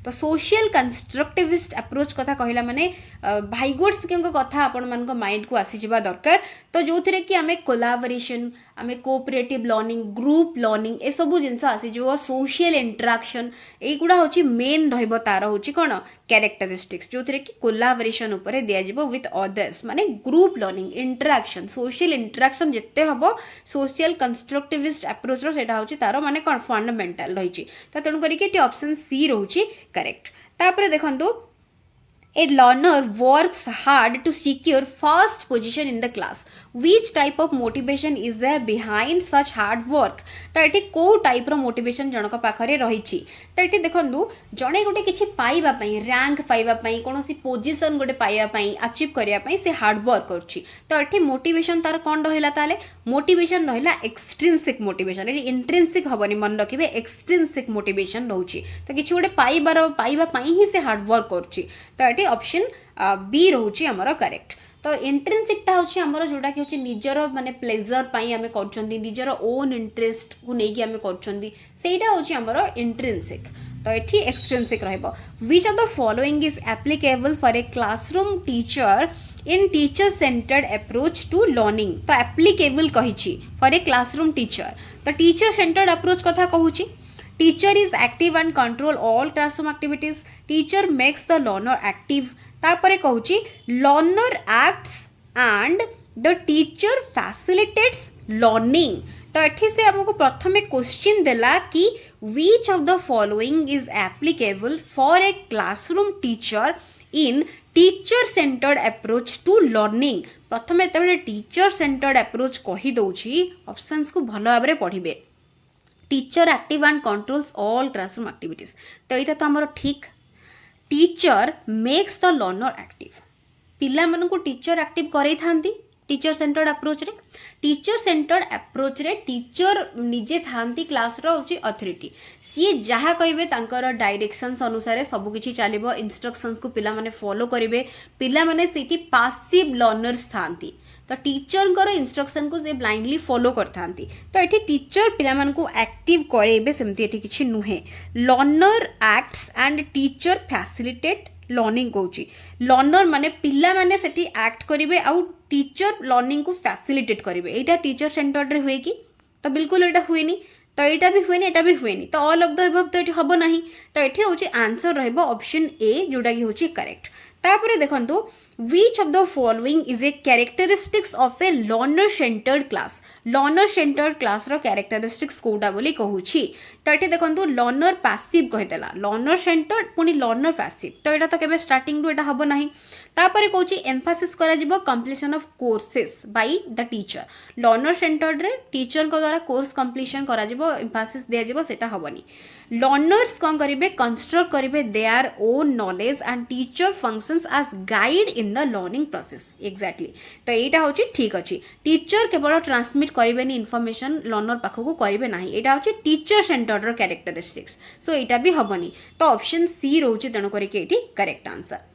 तो सोशल कंस्ट्रक्टिविस्ट अप्रोच कथा कहला माने भाइगोट्सकी कथा आपण मान माइंड को आसी जावा दरकार तो जो थे कि आम कोलैबोरेशन आम कोऑपरेटिव लर्निंग ग्रुप लर्निंग ए सब जिनस आसी जो सोशल इंटरेक्शन एगुड़ा हूँ मेन रहिबो तार हूँ कौन कैरेक्टरिस्टिक्स जो थे कि कोलैबोरेशन ऊपर दिज्व विथ अदर्स माने group learning interaction social interaction जिते हम सोशल कंस्ट्रक्टिविस्ट अप्रोच सेटा हूँ तार माने कौन फंडामेंटल रही तो तेणु करके ऑप्शन सी रोची करेक्ट तापर देखंतु A learner works hard to secure first position in the class. Which type of motivation is there behind such hard work? तो ये को टाइप रो मोटिवेशन जनक पाखरे रही तो ये देखु जड़े गोटे किसी पाइबा रैंक पाइबा कौन सी पोजिशन गोटे पाइबा अचीव करने से हार्ड वर्क करुच्ची तो ये मोटिवेशन तार कौन रहा ताले मोटिवेशन रहा एक्सट्रिंसिक मोटिवेशन ये इंट्रिंसिक हेनी मन रखिए एक्सट्रिंसिक मोटिवेशन रोचे तो किसी गोटे पाइबा ही से हार्ड वर्क करुच्ची तो ये ऑप्शन बी रोचे आमर करेक्ट तो इंट्रेंसिकटा हूँ आमर जोटा कि हूँ निजर माने प्लेजर पाई आमे करछंदी निजर ओन इंटरेस्ट को लेकिन आमे करछंदी सेटा हूँ आमर इंट्रेंसिक तो ये एक्सट्रेंसिक रहइबो which of the following is applicable for a classroom teacher in teacher centred approach to learning तो एप्लीकेबल कही फॉर ए क्लासरूम टीचर तो टीचर सेंटर्ड अप्रोच कथा कहूची Teacher is active and control all classroom activities. Teacher makes the learner active. तापरे कहूची learner acts and the teacher facilitates learning. तो एठी से हमको प्रथमे क्वेश्चन देला कि which of the following is applicable for a classroom teacher in teacher centered approach to learning. प्रथमे तबे teacher centered approach कहि दउची ऑप्शंस को भलो भाबरे पढिबे teacher active and controls all classroom activities तो यहाँ तो आमर ठीक teacher makes the learner active पिला मानू टीचर एक्टिव करई थांती टीचर सेंटर्ड अप्रोच रे टीचर सेंटर्ड अप्रोच रे टीचर निजे थांती क्लास रो होची अथॉरिटी सी जहाँ कहिबे तांकर डायरेक्शंस अनुसार सब किछि चलिबो इंस्ट्रक्शंस को पिला माने फॉलो करिवे पिला माने सेठी पैसिव लर्नर्स थांती तो टीचर इंस्ट्रक्शन को से ब्लाइंडली फॉलो करता तो ये टीचर पिला को एक्टिव करे सेमती ये किसी नुहे learner acts and teacher facilitate learning Cauchy learner माने पिला माने सेठी एक्ट करिवे आउ टीचर लर्निंग को फैसिलिटेट करिवे एटा टीचर सेंटर्ड रे हुए कि तो बिल्कुल एटा हुएनी तो यहाँ भी हुए एटा भी हुए तो ऑल ऑफ द एबव तो ये हम ना तो ये हूँ आंसर रहिबो ऑप्शन ए जोटा कि हूँ करेक्ट तापर देखंतु which of the following is a characteristics of a learner centered class learner centered class row characteristics Kota बोली कहूची तो ये देखंतु learner passive कहिदेला learner centered पुनी learner passive तो एटा तो केबे स्टार्टिंग रु एटा हबो नाही तापर कहूची emphasis करा जिवो completion of courses by the teacher learner centered रे टीचर को द्वारा कोर्स कंप्लीशन करा जिवो emphasis दिया जिवो सेटा हबनी learners कोन करिवे कंस्ट्रक्ट करिवे their own knowledge and teacher functions as guide in the learning process exactly तो यहाँ हूँ ठीक अच्छे टीचर केवल ट्रांसमिट करेंगे इनफॉरमेशन लर्नर पाखक करेंगे ना यहाँ हूँ टीचर सेंटर्ड कैरेक्टरिस्टिक्स सो यहाँ भी हेनी तो ऑप्शन सी रोचे तेणुक करेक्ट आंसर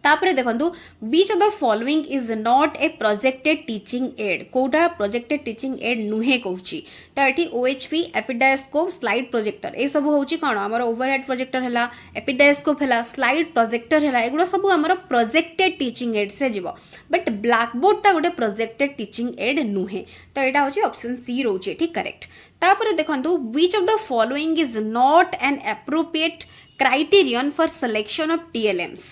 तापर देखंतु which of the following is not a projected teaching aid Kota projected teaching aid नुहे कहूची तो ये OHP एपिडायस्कोप स्लाइड प्रोजेक्टर ये सब हूँ कौन आमर ओवरहेड प्रोजेक्टर है एपिडायस्कोप है स्लाइड प्रोजेक्टर है एगुड़ा सब आमर प्रोजेक्टेड टीचिंग एड्स रे जीव बट ब्लैक बोर्ड टा गोटे प्रोजेक्टेड टीचिंग एड नुहे तो यहाँ हूँ ऑप्शन सी रोचे ठीक करेक्ट तापर देखंतु which of the following is not an appropriate criterion for selection of TLMs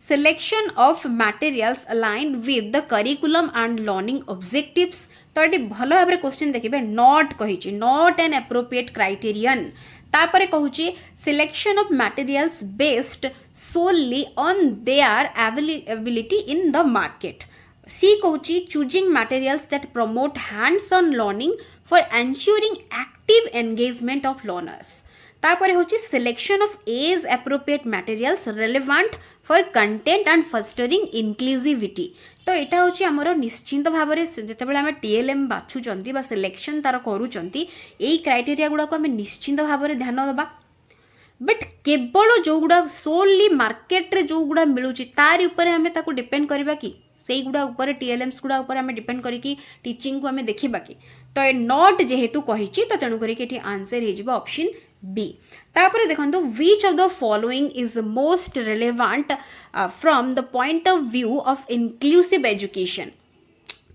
selection of materials aligned with the curriculum and learning objectives तो ये भल भाव क्वेश्चन देखिए नॉट कही नॉट एन एप्रोप्रिएट क्राइटेरियन तापर कहूची selection of materials based solely on their availability in the market C कहूची choosing materials that promote hands on learning for ensuring active engagement of learners तापर होची selection of as appropriate materials relevant for content and fostering inclusivity तो यहाँ हूँ आमर निश्चिंत भाव में जितेबाला आम टीएलएम बाछुंट बा सिलेक्शन तार करुँच यही क्राइटेरिया गुड़ाक आम निश्चिंत भाव में ध्यान दबा बट केवल जो गुड़ा सोली मार्केट रे जो गुड़ा मिलूँ तार उपर आम डिपेंड करवा कि से गुड़ा उपर टीएलएम्स गुड़ा उपर आम डिपेंड करिकी टीचिंग को आम देखा कि तो ये नॉट जेहेतु कही तो तेणुक आंसर हो ऑप्शन बी तापर देखंतु which of the following is most relevant from the point of view of inclusive education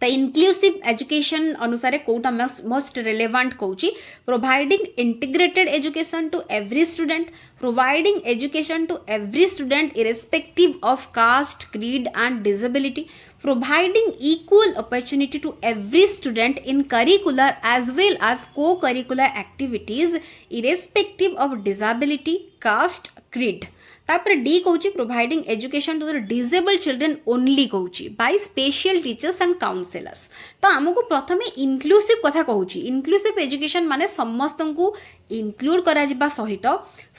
तो inclusive education अनुसार कोटा most relevant कहूची providing integrated education to every student providing education to every student irrespective of caste creed and disability providing equal opportunity to every student in curricular as well as co-curricular activities irrespective of disability caste creed तापर D कहूची providing education to the disabled children only कहूची by special teachers and counsellors तो आमको प्रथमे inclusive कथा कहूची inclusive education माने समस्त को इनक्लूड करा जिबा सहित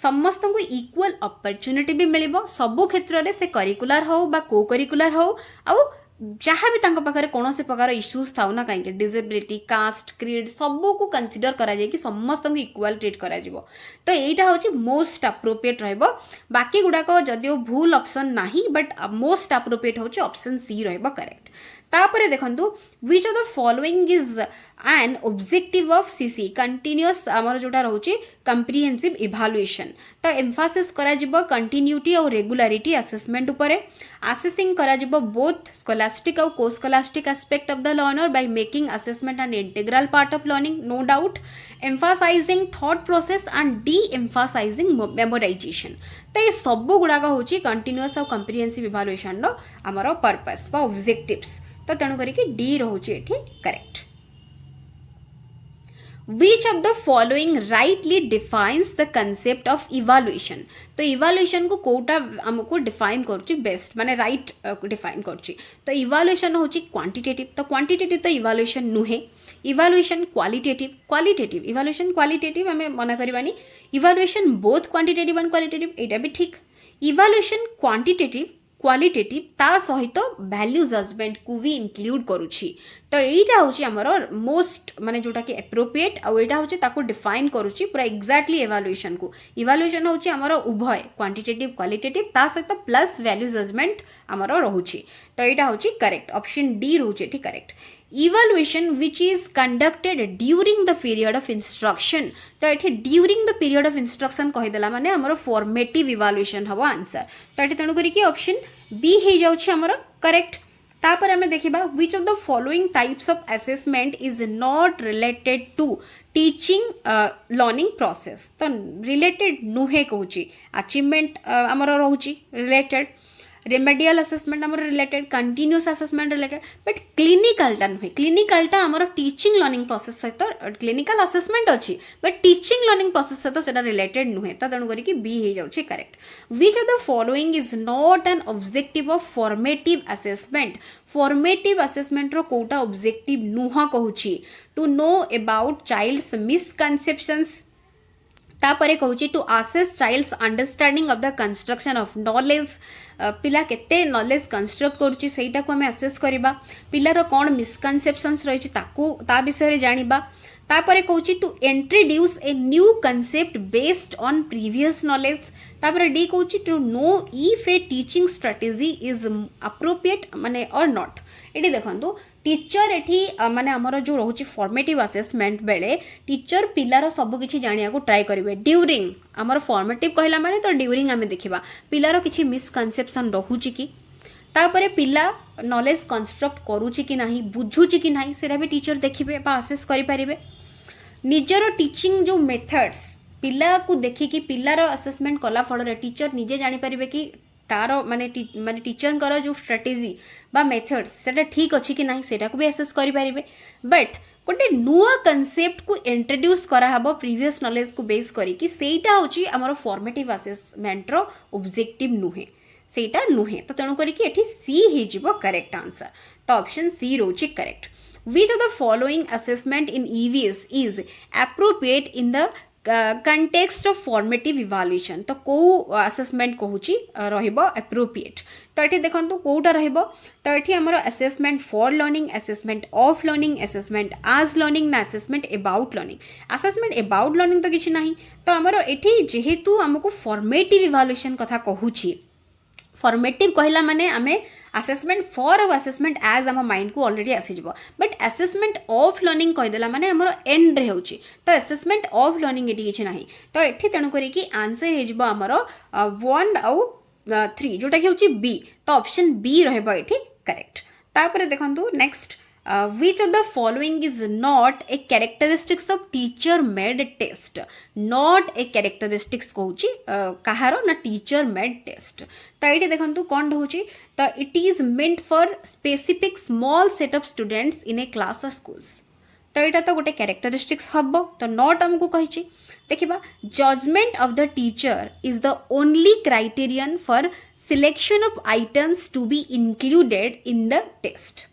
समस्त को इक्वल अपॉर्चुनिटी भी मिलिबो सब क्षेत्र रे से करिकुलर हो बा को करिकुलर हो आ जहाँ भी पाखे कौन से प्रकार इश्यूज था ना कहीं डिजेबिलिटी कास्ट क्रीड सबू को कंसीडर करा जाए कि समस्त को इक्वाल ट्रीट करा जिवो तो यहाँ हूँ मोस्ट अप्रोप्रिएट रहिबो बाकी गुड़ाक जदिओ भूल ऑप्शन नाही बट मोस्ट अप्रोप्रिएट हूँ ऑप्शन सी रहिबो करेक्ट तापर देखंतु which of the following is an objective of CC continuous आमर जोटा रहउची comprehensive evaluation तो emphasis करा जिवो continuity और regularity assessment उपरे assessing करा जिवो both scholastic और co scholastic aspect of the learner by making assessment an integral part of learning no doubt emphasizing thought process and de-emphasizing memorization तो ये सब गुड़ाक होची continuous और comprehensive evaluation रो आमर purpose बा objectives तो तेणु करके डी रोचे एठी correct which of the following rightly defines the concept of evaluation तो evaluation को कोटा हमको डिफाइन करछि बेस्ट माने राइट डिफाइन करछि तो evaluation होछि क्वांटिटेटिव तो क्वांटिटेटिव तो evaluation नुहे evaluation क्वालिटेटिव evaluation क्वालिटेटिव हमें मना करबानी evaluation both quantitative and qualitative एटा भी ठीक evaluation quantitative क्वालिटेटिव ता सहित वैल्यू जजमेंट को भी इंक्लूड करूची तो एटा होची हमर मोस्ट माने जोटा कि एप्रोप्रिएट आ एटा होची ताको डिफाइन करूची पूरा एग्जैक्टली इवैल्यूएशन होची हमर उभय क्वांटिटेटिव क्वालिटेटिव ता सहित प्लस वैल्यू जजमेंट हमर रहूची तो एटा होची करेक्ट ऑप्शन डी रहूची ठीक correct evaluation which is conducted during the period of instruction तो एठी during the period of instruction कहि देला माने हमर formative evaluation हबो आंसर तो एठी तणु करी कि ऑप्शन बी हे जाउछि हमर करेक्ट तापर हमें देखिबा which of the following types of assessment is not related to teaching learning process तो related नुहे कहूछि achievement हमर रहूछि related रेमेडियल असेसमेंट आमर related continuous assessment related but clinical टा नुहे क्लिनिकल टा आमर टीचिंग लर्निंग प्रोसेस सहित क्लिनिकल असेसमेंट अच्छी बट टीचिंग लर्निंग प्रोसेस सहित सेटा रिलेटेड नुहे तो तेणु करी बी हो जाउछि correct which of the following is not an objective of formative assessment रो कोटा ऑब्जेक्टिव नुहा कहूछि to know about child's misconceptions तापरे कहूछि to assess child's understanding of the construction of knowledge पिला केते नॉलेज कंस्ट्रक्ट करूछि सेटा को हमें असेस करबा पिलार कोन मिसकनसेप्शंस रहिछि ताकू ता विषय रे जानिबा तापरे कहूछि to introduce a new concept based on previous knowledge तापरे डी कहूछि to know if a teaching strategy is appropriate माने और नॉट एटी देखंतु टीचर एठी माने हमर जो रहउछि फॉर्मेटिव असेसमेंट बेले टीचर पिलार सब किछि जानिया को ट्राई करिवे ड्यूरिंग हमर फॉर्मेटिव कहला माने तो ड्यूरिंग हमें देखिबा पिलार किछि मिसकनसेप्शन रहउछि कि तापरे पिला नॉलेज कंस्ट्रक्ट करूछि कि नाही बुझुछि कि नाही सेरा भी टीचर देखिबे बा असेस करि परिबे निजर टीचिंग जो मेथड्स पिला को देखि कि पिलार असेसमेंट कला फल रे टीचर निजे जानि परिबे कि तार माने टीचर कर जो स्ट्रेटेजी बा मेथड्स सेटा ठीक अच्छी कि नहीं सेटा को भी असेस करि परिबे बट गोटे नुआ कॉन्सेप्ट को इंट्रोड्यूस करा हबो प्रीवियस नॉलेज को बेस करी कि सेटा होची हमर फॉर्मेटिव असेसमेंट रो ऑब्जेक्टिव नुहे सेटा नुहे तो तेणु करी कि एठी सी हे जिवो करेक्ट आंसर तो ऑप्शन सी रोची correct which of the following assessment in EVS is appropriate in the context of formative evaluation तो को असेसमेंट कहूची रहिबो एप्रोप्रिएट तो एठी देखंतु कोटा रहिबो तो एठी हमर assessment for learning assessment of learning assessment as learning ना असेसमेंट अबाउट लर्निंग तो किछि नाही तो हमर एठी जेहेतु हमको फॉर्मेटिव इवैल्यूएशन कथा कहूची फॉर्मेटिव कहला माने आमे असेसमेंट फॉर और असेसमेंट एज आम माइंड को ऑलरेडी आसी जिवो बट असेसमेंट ऑफ लर्निंग कहिदेला माने हमर एंड रे होची तो असेसमेंट ऑफ लर्निंग एटी किछि नाही तो एठी तेणु करी कि आंसर हे जिवो हमर 1 आउ 3 जोटा कि होची बी तो ऑप्शन बी रहबो एठी करेक्ट तापर देखंतु next which of the following is not a characteristics of teacher made test not a characteristics कहूची कहारो ना teacher made test तो एठी देखंतु कोन होची तो it is meant for specific small set of students in a class or schools तो एटा तो गोटे characteristics हबो तो not हमको कहिची देखिबा judgment of the teacher is the only criterion for selection of items to be included in the test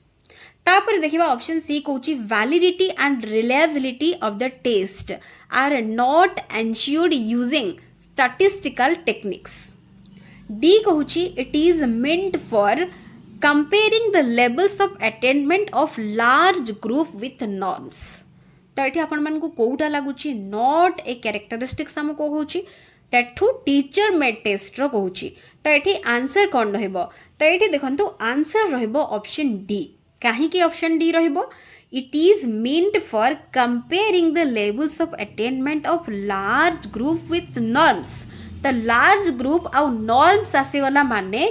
तापर देखिबा option C कहूची validity and reliability of the test are not ensured using statistical techniques D कहूची it is meant for comparing the levels of attainment of large group with norms तो ये आपण मानकु कोउटा लागुची not a characteristics हमको कहूची तेठू teacher made test रो कहूची तो ये answer कौन रहइबो तो ये देखंतु आंसर रहइबो ऑप्शन डी कहीं की ऑप्शन डी रहिबो it is meant for comparing the levels of attainment of large group with norms तो लार्ज ग्रुप आउ नॉर्म्स आसीगला माने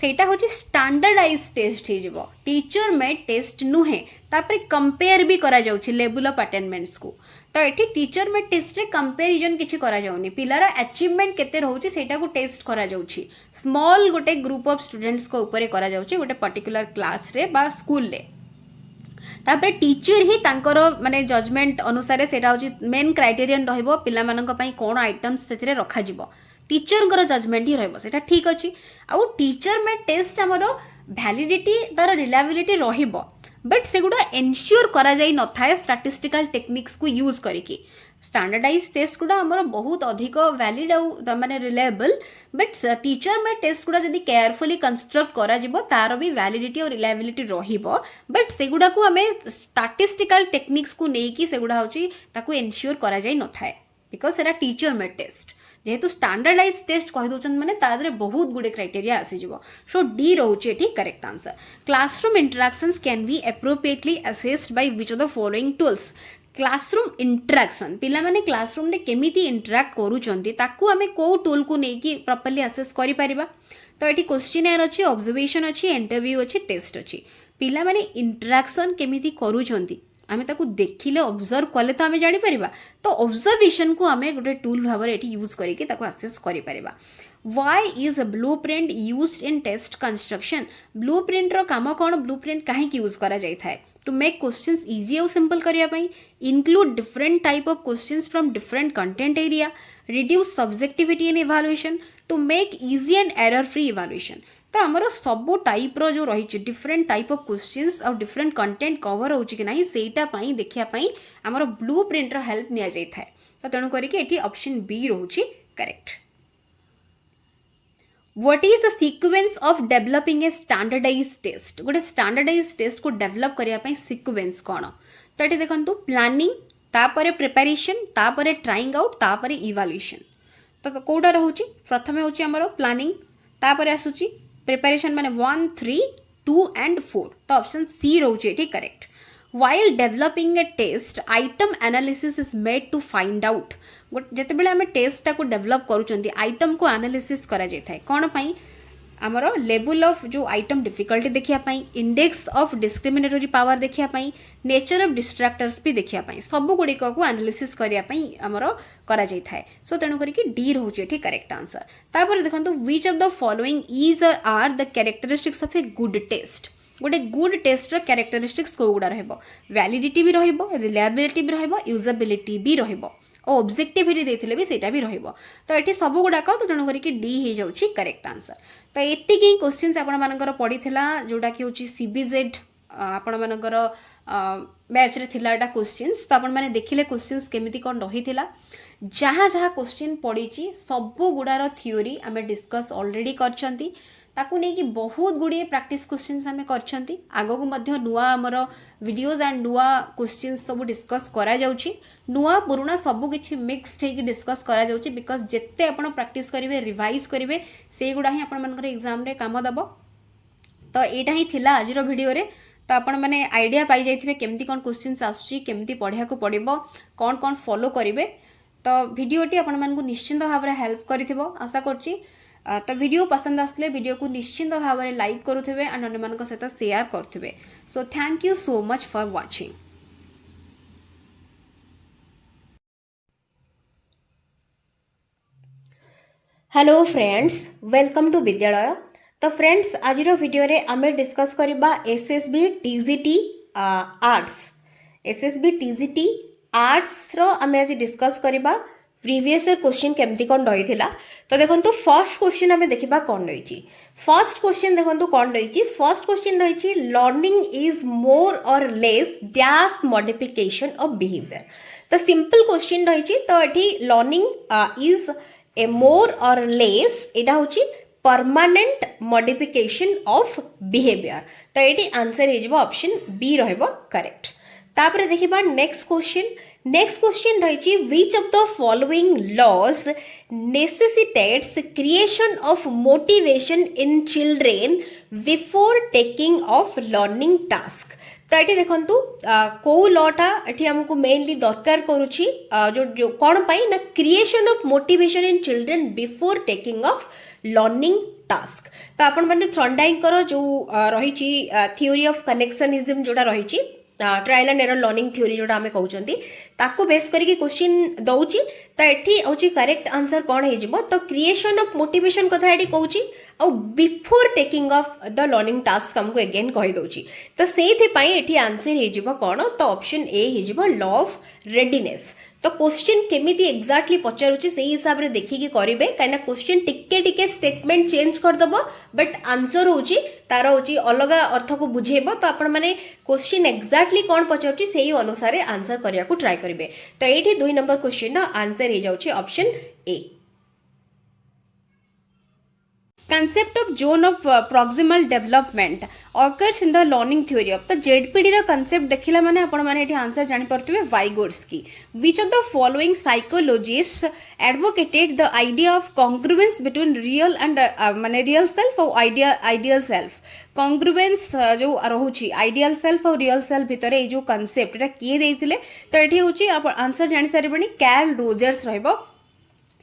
सेटा होची स्टैंडर्डाइज टेस्ट हे जिवो टीचर मेड टेस्ट नुहे तापर कंपेयर भी करा जाउची लेवल ऑफ अटेनमेंट्स को तो एठी टीचर मेड टेस्ट रे कंपैरिजन किछि करा जाउनी पिलार अचीवमेंट केते रहउची सेटा को टेस्ट करा जाउची स्मॉल गोटे ग्रुप ऑफ स्टूडेंट्स को ऊपर करा जाउची गोटे पर्टिकुलर क्लास रे बा स्कूल ले तापर टीचर ही तांकर माने जजमेंट अनुसार सेटा होची मेन क्राइटेरियन रहइबो पिला मानक पई कोन आइटम्स सेतिरे रखा जिवो टीचर कर जजमेंट ही रहइबो सेटा ठीक अछि आ टीचर मेड टेस्ट हमरो वैलिडिटी तार रिलायबिलिटी रहिबो बट सेगुड़ा एनश्योर करा जाई न थाए स्टैटिस्टिकल टेक्निक्स को यूज करिकी स्टैंडर्डाइज टेस्ट गुड़ा आमर बहुत अधिक वैलिड आउ माने रिलायबल बट टीचर में टेस्ट गुड़ा जदि केयरफुली कंस्ट्रक्ट करा जिवो तार भी वैलिडिटी और रिलायबिलिटी रहिबो बट सेगुड़ा को आमे स्टैटिस्टिकल टेक्निक्स को नेकी सेगुड़ा होची ताको एनश्योर करा जाई न थाए बिकॉज सेरा टीचर में टेस्ट जेहेतु स्टैंडर्डाइज टेस्ट कहि दउछन माने तादरे बहुत गुडे क्राइटेरिया आसी जिवो सो डी रहउची एठी correct answer classroom interactions can be appropriately assessed by which of the following tools classroom interaction पिला माने क्लासरूम रे केमिति इंटरैक्ट करूचंती ताकू आमे को टूल को नेकी प्रॉपर्ली असेस करि परिबा तो एठी क्वेश्चनर अछि ऑब्जर्वेशन अछि इंटरव्यू अछि टेस्ट अछि पिला माने इंटरैक्शन केमिति करूचंती आमे ताकू देखिले ऑब्जर्व कले तो आमे जानि परिबा तो ऑब्जर्वेशन को आमे गोटे टूल भाव एठी यूज करिके ताकू असेस करि परिबा Why is a blueprint used in test construction? Blueprint रो काम कौन blueprint काहे की यूज करा जाई थाए to make questions easy और simple करिया पई include different type of questions from different content area reduce subjectivity in evaluation to make easy and error free evaluation तो हमरो सब टाइप रो जो रही डिफरेंट टाइप ऑफ क्वेश्चंस और डिफरेंट कंटेंट कवर होची कि नाही सेटा पई देखिया पई हमरो ब्लूप्रिंट रो हेल्प निया जाई थाए तो तेनु करी कि एठी ऑप्शन बी रहउची correct What is the sequence of developing a standardized test? गोटे standardized test को develop करिया पई sequence कौन तो ये देखंतु planning तापरे preparation तापरे trying out तापरे evaluation तो कोडा रहउची प्रथमे होची हमरो planning तापरे आसुची preparation माने 1 3 2 and 4 तो ऑप्शन सी रहउची एठी correct While developing a test, item analysis is made to find out. जते बेले हमें टेस्ट टाको डेवलप करूचंती आइटम को एनालिसिस करा जाय थाए कोन पई हमरो लेवल ऑफ जो आइटम डिफिकल्टी देखिया पई इंडेक्स ऑफ डिस्क्रिमिनेटरी पावर देखिया पई नेचर ऑफ डिस्ट्रैक्टर्स भी देखिया पई सब गुडी को एनालिसिस करिया पई हमरो करा जाय थाए सो तेनु करी कि डी रहउची एठी करेक्ट आंसर तापर देखंतु which of the following is और are the characteristics of a good test गोटे गुड टेस्ट कैरेक्टरिस्टिक्स को गुड़ा रहिबो वैलिडिटी भी रहिबो रिलायबिलिटी भी रहिबो यूजेबिलिटी भी रहिबो और ऑब्जेक्टिविटी देथिले भी सेटा भी रहिबो तो एठी सब गुडा को तो जण करी कि डी हे जाउची करेक्ट आंसर तो एति की क्वेश्चंस आपण मानकर पडिथिला जोडा कि होची सीबीजेड आपण मानकर बैच रे थिला एटा क्वेश्चंस तो आपण माने देखिले क्वेश्चंस केमिति कोन रहिथिला जहाँ जहाँ क्वेश्चन पड़ी सब गुड़ार थ्योरी आम डिस्कस ऑलरेडी करछंती ताकू नहीं कि बहुत गुड़िए प्रैक्टिस क्वेश्चंस आम करछंती आगो को मध्य नुआ आमर वीडियोस एंड नुआ क्वेश्चंस सब डिस्कस करा जाउची नुआ पुराना सब किछि मिक्स्ड हेकि डिस्कस करा जाउची बिकॉज जेते आपण प्रैक्टिस करिवे रिवाइज करिवे से गुडा ही आपण मानकर एग्जाम रे काम दबो तो एटा ही थिला आज रो वीडियो रे तो आपण माने आइडिया पाई जाइथिबे केमती कोन क्वेश्चंस आसुची केमती पढिया को पड़िबो कोन कोन फॉलो करिवे तो वीडियोटी आपण मानकु निश्चिंत भाव रे हेल्प करिथिबो आशा करछि तो वीडियो पसंद आसले वीडियो को निश्चिंत भाव में लाइक करुथिबे एंड अन्य मानक सहित शेयर करुथिबे so thank you so much for watching hello friends welcome to Vidyalaya तो फ्रेंड्स आज वीडियो रे आमे डिस्कस करबा SSB TGT arts SSB TGT arts रो आमे आज डिस्कस करबा प्रीवियस क्वेश्चन केमती कौन रही तो देखो फर्स्ट क्वेश्चन आम देखा कौन रही फर्स्ट क्वेश्चन देखो कौन रही फर्स्ट क्वेश्चन रही लर्निंग इज मोर और less dash modification of behaviour तो सिंपल क्वेश्चन रही तो ये लर्निंग इज ए मोर और लेस यहाँ हूँ परमानेंट मॉडिफिकेशन ऑफ बिहेवियर तो ये आंसर हो ऑप्शन बी रहिबो करेक्ट तापर देखिबा नेक्स्ट क्वेश्चन रही which of the following laws necessitates creation of motivation in children before taking off learning task तो ये देखंतु को लॉटा एठी हमको मेनली दरकार करूची जो कौन पाई ना creation of motivation in children before taking off learning task तो आपण माने थॉर्नडाइक जो रही थ्योरी ऑफ कनेक्शनिज्म जोड़ा रही trial and error learning theory जोड़ा आम कहते ताको बेस करके क्वेश्चन दौची तो ये हूँ करेक्ट आंसर कौन हो तो क्रिएशन ऑफ मोटिवेशन कथा ये कहूँ आ before taking of the learning task आमको अगेन कहीदे तो से आंसर हो कौन तो ऑप्शन ए हो लॉ ऑफ रेडीनेस तो क्वेश्चन केमिति एक्जाक्टली पचारुछि से हिसाब रे देखिकी करिवे काइना क्वेश्चन टिके टिके स्टेटमेंट चेंज कर दबो बट आंसर होछि तार होछि अलग अर्थ को बुझेबो तो आपण माने क्वेश्चन एक्जाक्टली कोन पचारुछि सेही अनुसार आंसर करिया को ट्राई करिवे तो एठी 2 नंबर क्वेश्चन ना आंसर हे जाउछि option A concept of zone of proximal development occurs in the learning theory of the ZPD रा concept देखिला माने आपण माने एठी आंसर जानि परथिबे Vygotsky which of the following psychologists advocated the idea of congruence between real and माने real self और ideal self congruence जो रहुछि ideal self और real self भितरे ए जो concept एटा किए देइथिले तो एठी होछि आंसर जानि सारिबनी कार्ल रोजर्स रहइबो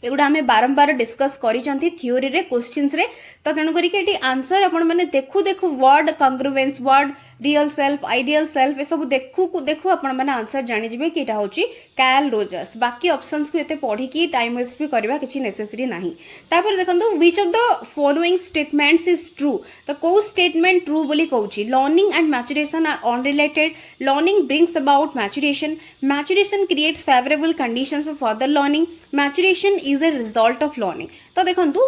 एगुड़ा आम बारंबार डिस्कस करी थ्योरी रे क्वेश्चंस रे तो तेणु करी आंसर आपण माने देखु देखु word congruence word real self ideal self ए सब देखु देखु आपण माने आंसर जानि जिवे कि एटा होची कार्ल रोजर्स बाकी ऑप्शंस को एते पढ़ी की टाइम वेस्ट भी करबा किछि नेसेसरी नाही तापर देखंतु which of the following statements is true तो को स्टेटमेंट ट्रू बोली कहूची learning and maturation are unrelated learning brings about maturation creates favourable conditions for further learning maturation is a result of learning तो देखंतु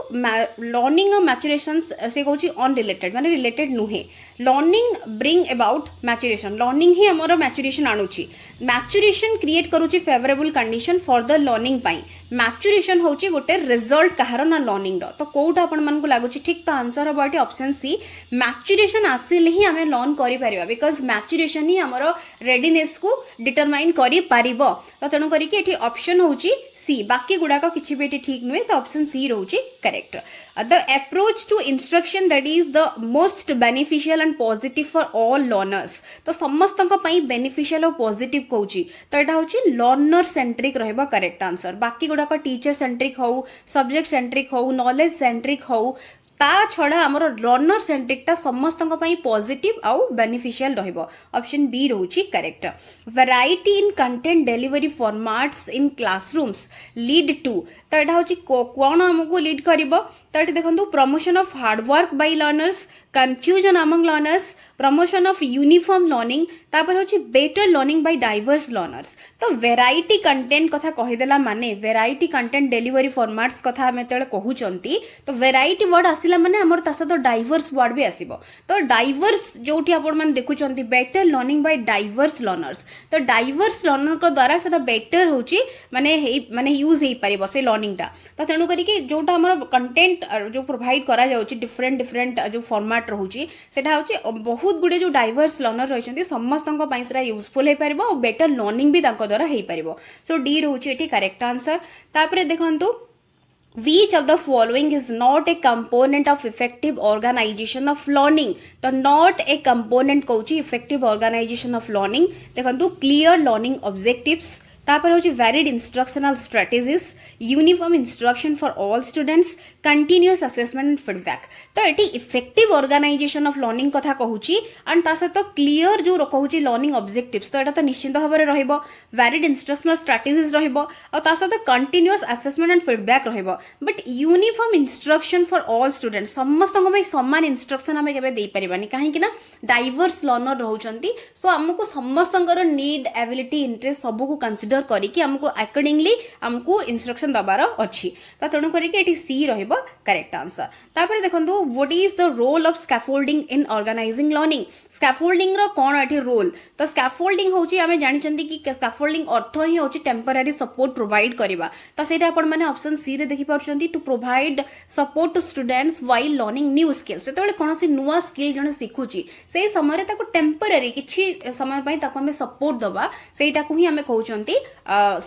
learning और maturation से कहूची unrelated माने रिलेटेड नुहे learning brings about maturation learning ही हमर मैच्योरेशन आणुची मैच्योरेशन क्रिएट करूची favourable condition for the learning पाई मैच्योरेशन होची गोटे रिजल्ट कहार ना लर्निंग रो तो कोउटा आपण मन को लागुची ठीक तो आंसर हबो एटी ऑप्शन सी मैच्योरेशन आसिले ही हमें लर्न करि परिबा बिकॉज़ मैच्योरेशन ही हमर रेडीनेस को डिटरमाइन करि परिबो तो तेनु करी कि एटी ऑप्शन होची सी बाकी गुड़ाक किसी भी ठीक नुहे तो ऑप्शन सी रोचे correct the approach to instruction that is the most beneficial and positive for all learners तो समस्त बेनिफिशियल और पॉजिटिव कहूची तो यहाँ हूँ लर्नर सेंट्रिक रहबा करेक्ट आंसर बाकी गुड़ाक टीचर सेंट्रिक हो सब्जेक्ट सेंट्रिक हो नॉलेज सेंट्रिक हो ता छड़ा हमर लर्नर सेंट्रिक टा समस्त पॉजिटिव आउ बेनिफिशियल रहइबो ऑप्शन बी रहउची correct variety in content delivery formats in classrooms lead to तो एटा होची कोन हमको लीड करिवो तो एटा देखंतु promotion of hard work by learners confusion among learners promotion of uniform learning तापर होची better learning by diverse learners तो वैरायटी कंटेंट कथा कहिदेला माने वैरायटी कंटेंट डिलीवरी फॉर्मेट्स कथा हमें तेले कहउचंती तो वैरायटी वर्ड आसिला माने हमर तासा तो डाइवर्स वर्ड भी आसीबो तो डाइवर्स जोठी आपण मन देखुचंती better learning by diverse learners तो डाइवर्स लर्नर को द्वारा सेटा बेटर होची माने यूज हेई परिबो से लर्निंग टा तो तेनु करी कि जोटा हमर कंटेंट जो प्रोवाइड करा जाउची डिफरेंट जो फॉर्मेट रहउची सेटा होची बहुत गुडे जो डाइवर्स लर्नर रहिचंती समस्तंको पई सेटा यूजफुल हे परिबो और बेटर लर्निंग भी तांको द्वारा हेई परिबो सो डी रहउची एठी करेक्ट आंसर तापरे देखंतु Which of the following is not a component of effective organization of learning? तो not a component Cauchy effective organization of learning देखंतु clear learning objectives तापर होची varied instructional strategies uniform instruction for all students continuous assessment and feedback तो eighty effective organization of learning कथा कहूची and ता सहित clear जो कहूची learning objectives तो एटा तो निश्चित भाबरे रहइबो varied instructional strategies रहइबो और ता सहित continuous assessment and feedback रहइबो but uniform instruction for all students समस्तक में समान instruction हमें केबे देई परिबानी काहे कि ना diverse learner रहउचंती सो हमको समस्तकर need ability interest सब को consider करी कि हमको अकॉर्डिंगली हमको इंस्ट्रक्शन दबार अछि तो तेणु करी कि एटी सी रहइबो करेक्ट आंसर तापर देखंतु what is the role of scaffolding in organising learning scaffolding रो कोन एटी रोल तो स्कैफोल्डिंग होची हमें जानि चंती कि स्कैफोल्डिंग अर्थ ही होची टेम्पररी सपोर्ट प्रोवाइड करबा तो सेटा आपण माने ऑप्शन सी रे देखि परछंती to provide support to students while learning new skills सेतेबेले कोनोसी नुवा स्किल जने सिखुची सेही समय रे ताको टेम्पररी किछि समय पई ताको हमें सपोर्ट दबा सेटा को ही हमें कहउचंती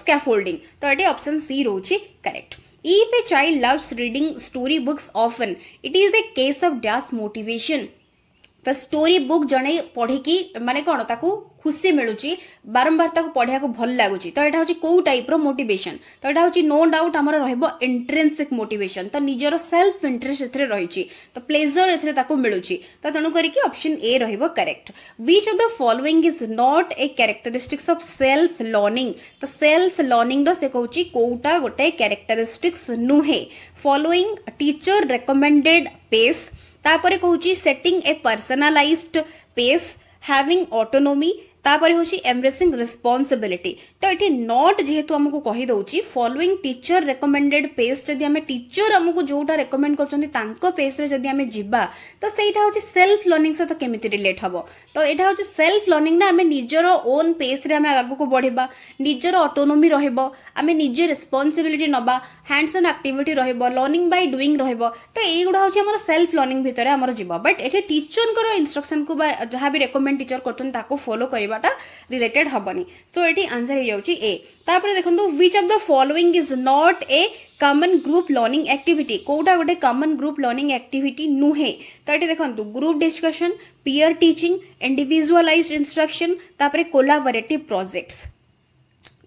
scaffolding तो एटे ऑप्शन सी रोची correct if a child loves reading story books often it is a case of dash motivation तो स्टोरी बुक जने पढ़ी की माने कोन ताकू खुशी मिलुची बारंबार ताकू पढ़िया को भल लागुची तो एटा होची को टाइप रो मोटिवेशन तो एटा होची नो डाउट हमर रहबो इंट्रिंसिक मोटिवेशन तो निजरो सेल्फ इंटरेस्ट एथरे रहिची तो प्लेजर एथरे ताकू मिलुची तो तणु करी कि ऑप्शन ए रहबो correct which of the following is not a characteristics of self learning तो सेल्फ लर्निंग रो से कहूची कोउटा गोटे कैरेक्टरिस्टिक्स नुहे फॉलोइंग टीचर रेकमेंडेड पेस तापरे कहूची सेटिंग ए पर्सनलाइज्ड पेस हैविंग ऑटोनोमी तापर होची एम्ब्रेसिंग रिस्पांसिबिलिटी तो ये नॉट जेहेतु आमको कही दउची फॉलोइंग टीचर रेकमेंडेड पेज जदि आम टीचर आमको जोटा रेकमेंड कर पेज रे जदि आम जिबा तो सेटा होची सेल्फ लर्निंग सहित केमिति रिलेट हबो तो एटा होची सेल्फ लर्निंग ना आम निजर ओन पेज रे आम आगु को बढ़िबा निजर ऑटोनोमी रहइबो आम निजे रिस्पांसिबिलिटी नबा हैंड्स ऑन एक्टिविटी रहइबो लर्निंग बाय डूइंग रहइबो तो एगुडा होची हमर सेल्फ लर्निंग भितरे हमर जिबो बट एठी टीचर को इंस्ट्रक्शन को जहाँ भी रेकमेंड टीचर करछन ताको फॉलो करबाटा रिलेटेड हबनी सो एठी आंसर हे जाउची ए तापर देखंतु which of the following is not a common group learning activity कोटा गोटे कॉमन ग्रुप लर्निंग एक्टिविटी नुहे तो ये देखंतु group discussion peer teaching individualised instruction तापर कोलैबोरेटिव प्रोजेक्ट्स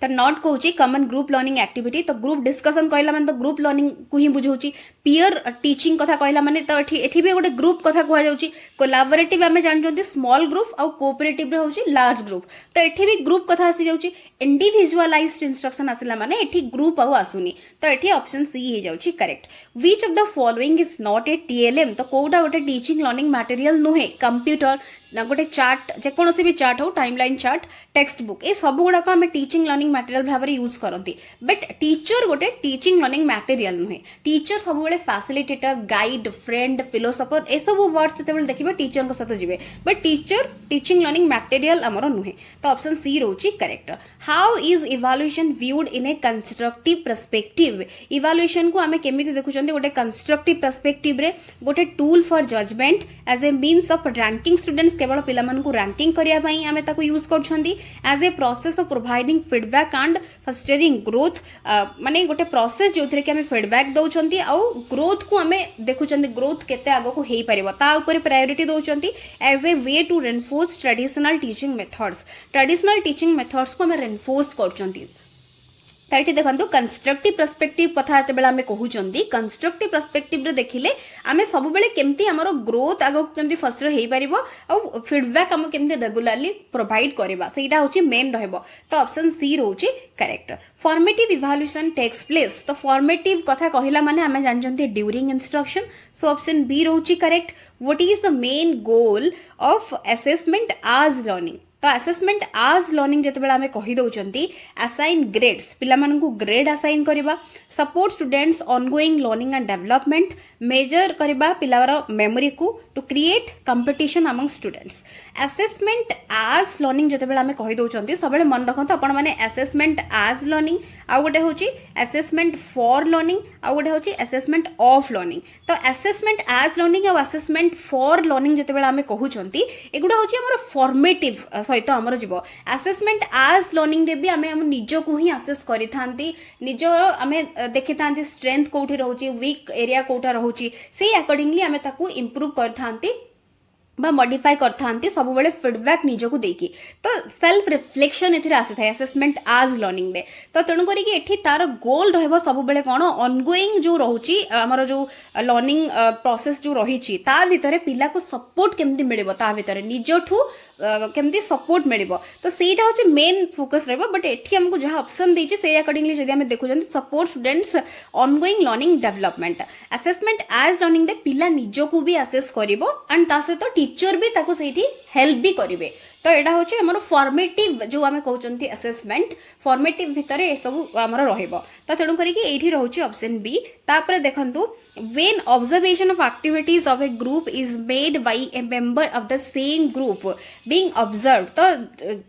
तो नॉट कहूँ कॉमन ग्रुप लर्निंग एक्टिविटी तो ग्रुप डिस्कशन कहला माने तो ग्रुप लर्निंग को ही बुझाऊँ पीयर टीचिंग कथा कहला माने तो एठी भी गोटे ग्रुप कथा कह जाउची कोलैबोरेटिव आमे जानछंती स्मॉल ग्रुप और कोऑपरेटिव रे होची लार्ज ग्रुप तो एठी भी ग्रुप कथा आसी जाउची इंडिविजुअलाइज्ड इंस्ट्रक्शन आसिला माने एठी ग्रुप आउ आसुनी तो एठी ऑप्शन सी हे जाउची correct which of the following is not a TLM तो कोडा गोटे टीचिंग लर्निंग मटेरियल नुहे कंप्यूटर ना गोटे चार्ट जेकोसी भी चार्ट हो टाइमलाइन चार्ट टेक्स्ट बुक ये सब गुड़ाक आम टीचिंग लर्निंग मटेरियल भाव में यूज करती बट टीचर गोटे टीचिंग लर्निंग मटेरियल नुहे टीचर सब फैसिलिटेटर गाइड फ्रेंड फिलोसफर ए सब वर्ड्स जो देखिए टीचर सहित जी but teacher teaching learning material आमर नुहे तो ऑप्शन सी रोची correct how is evaluation viewed in a constructive perspective evaluation को आम केमी देखुं गोटे कंस्ट्रक्टिव पर्सपेक्टिव रे गोटे tool for judgement as a means of ranking students केवल पिलामानकु रैंकिंग करिया पई आमे ताको यूज करछंती as a process of providing feedback and fostering growth माने गोटे प्रोसेस जोथरे कि आमे फीडबैक दउछंती आ ग्रोथ को आमे देखुछंती ग्रोथ केते आगो को हेई परिबो ता ऊपर प्रायोरिटी दउछंती as a way to reinforce traditional teaching methods को आमे रेनफोर्स करछंती ताइटी देखंतु कंस्ट्रक्टिव पर्सपेक्टिव कथा जते बेला हमें कहउचंती कंस्ट्रक्टिव पर्सपेक्टिव रे देखिले आमे सब बेले केमती हमरो ग्रोथ आगो केमती फर्स्ट रे हेई परिबो आ फीडबैक हम केमती रेगुलरली प्रोवाइड करबा सेटा होची मेन रहबो तो ऑप्शन सी रहउची correct formative evaluation takes place तो फॉर्मेटिव कथा कहिला माने आमे जानचंती during instruction so option B रहउची correct what is the main goal of assessment as learning तो असेसमेंट आज लर्निंग जिते बेला आमे कहि दउचंती असाइन ग्रेड्स पिला मानकु ग्रेड असाइन करबा support students ongoing learning and development measure करबा पिलार मेमोरी को to create competition among students assessment as learning जिते बेला आमे कहि दउचंती सबले मन रखंत आपण माने असेसमेंट आज लर्निंग आ गोटे होची असेसमेंट फॉर लर्निंग आ गोटे होची असेसमेंट ऑफ लर्निंग तो असेसमेंट आज लर्निंग आ असेसमेंट फॉर लर्निंग जिते बेला आमे कहउचंती एगुडा होची हमर फॉर्मेटिव सहित आमर जीव असेसमेंट आज लर्निंग रे भी आमे हम निज को ही असेस करि थांती निज आमे देखि थांती स्ट्रेंथ कोठी रहउची वीक एरिया कोठा रहउची सेही अकॉर्डिंगली आमे ताकू इंप्रूव कर थांती बा मॉडिफाई करथांती सब बेले फीडबैक निजको देकी तो सेल्फ रिफ्लेक्शन एथिरे आसी थाए असेसमेंट आज लर्निंग रे तो तेणु करी कि एठी तार गोल रहबो सब बेले कोन ऑनगोइंग जो रहउची हमर जो लर्निंग प्रोसेस जो रहिची ता भितरे पिला को सपोर्ट केमती मिलिबो ता भितरे निजठू केमती सपोर्ट मिलिबो तो सेटा होची मेन फोकस रहबो बट एठी हमको जहां ऑप्शन देची से अकॉर्डिंगली जदि हम देखु जंती support students ongoing learning development assessment as learning रे पिला निजको भी असेस करिवो एंड ता सहित टीचर भी ताको सेठी हेल्प भी करिवे तो एटा होची हमर फॉर्मेटिव जो आमे कहउचंती असेसमेंट फॉर्मेटिव भितरे ए सब हमर रहइबो तो तेणु करी कि एठी रहउची ऑप्शन बी तापर देखंतु when observation of activities of a group is made by a member of the same group being observed तो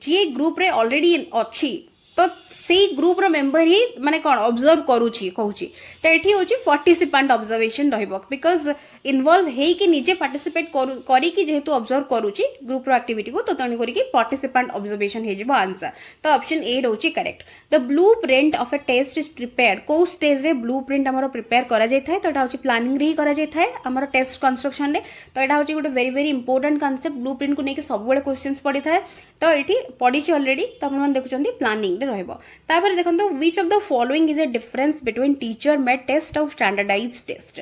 जे ग्रुप रे ऑलरेडी अछि तो सेही ग्रुप रो मेंबर ही माने कोन ऑब्जर्व करूची कहूची तो एठी होची पार्टिसिपेंट ऑब्जर्वेशन रहइबो बिकॉज इन्वॉल्व हेई कि निजे पार्टिसिपेट करी कि जेहेतु ऑब्जर्व करूची ग्रुप रो एक्टिविटी को तो तणी करी कि पार्टिसिपेंट ऑब्जर्वेशन हे जिवो आंसर तो ऑप्शन ए रहउची correct the blueprint of a test is prepared को स्टेज रे ब्लूप्रिंट हमरो प्रिपेयर करा जाय थाए तो एटा होची प्लानिंग रे ही करा जाय थाए हमरो टेस्ट कंस्ट्रक्शन रे तो एटा होची गोटे very very important concept blueprint को नेके सब बेले क्वेश्चंस पड़ी थाए तो एठी पड़ी छी ऑलरेडी तो अपन मन देखुचंती प्लानिंग रे रहइबो तापर देखंतु which of the following is a difference between teacher made test और standardised test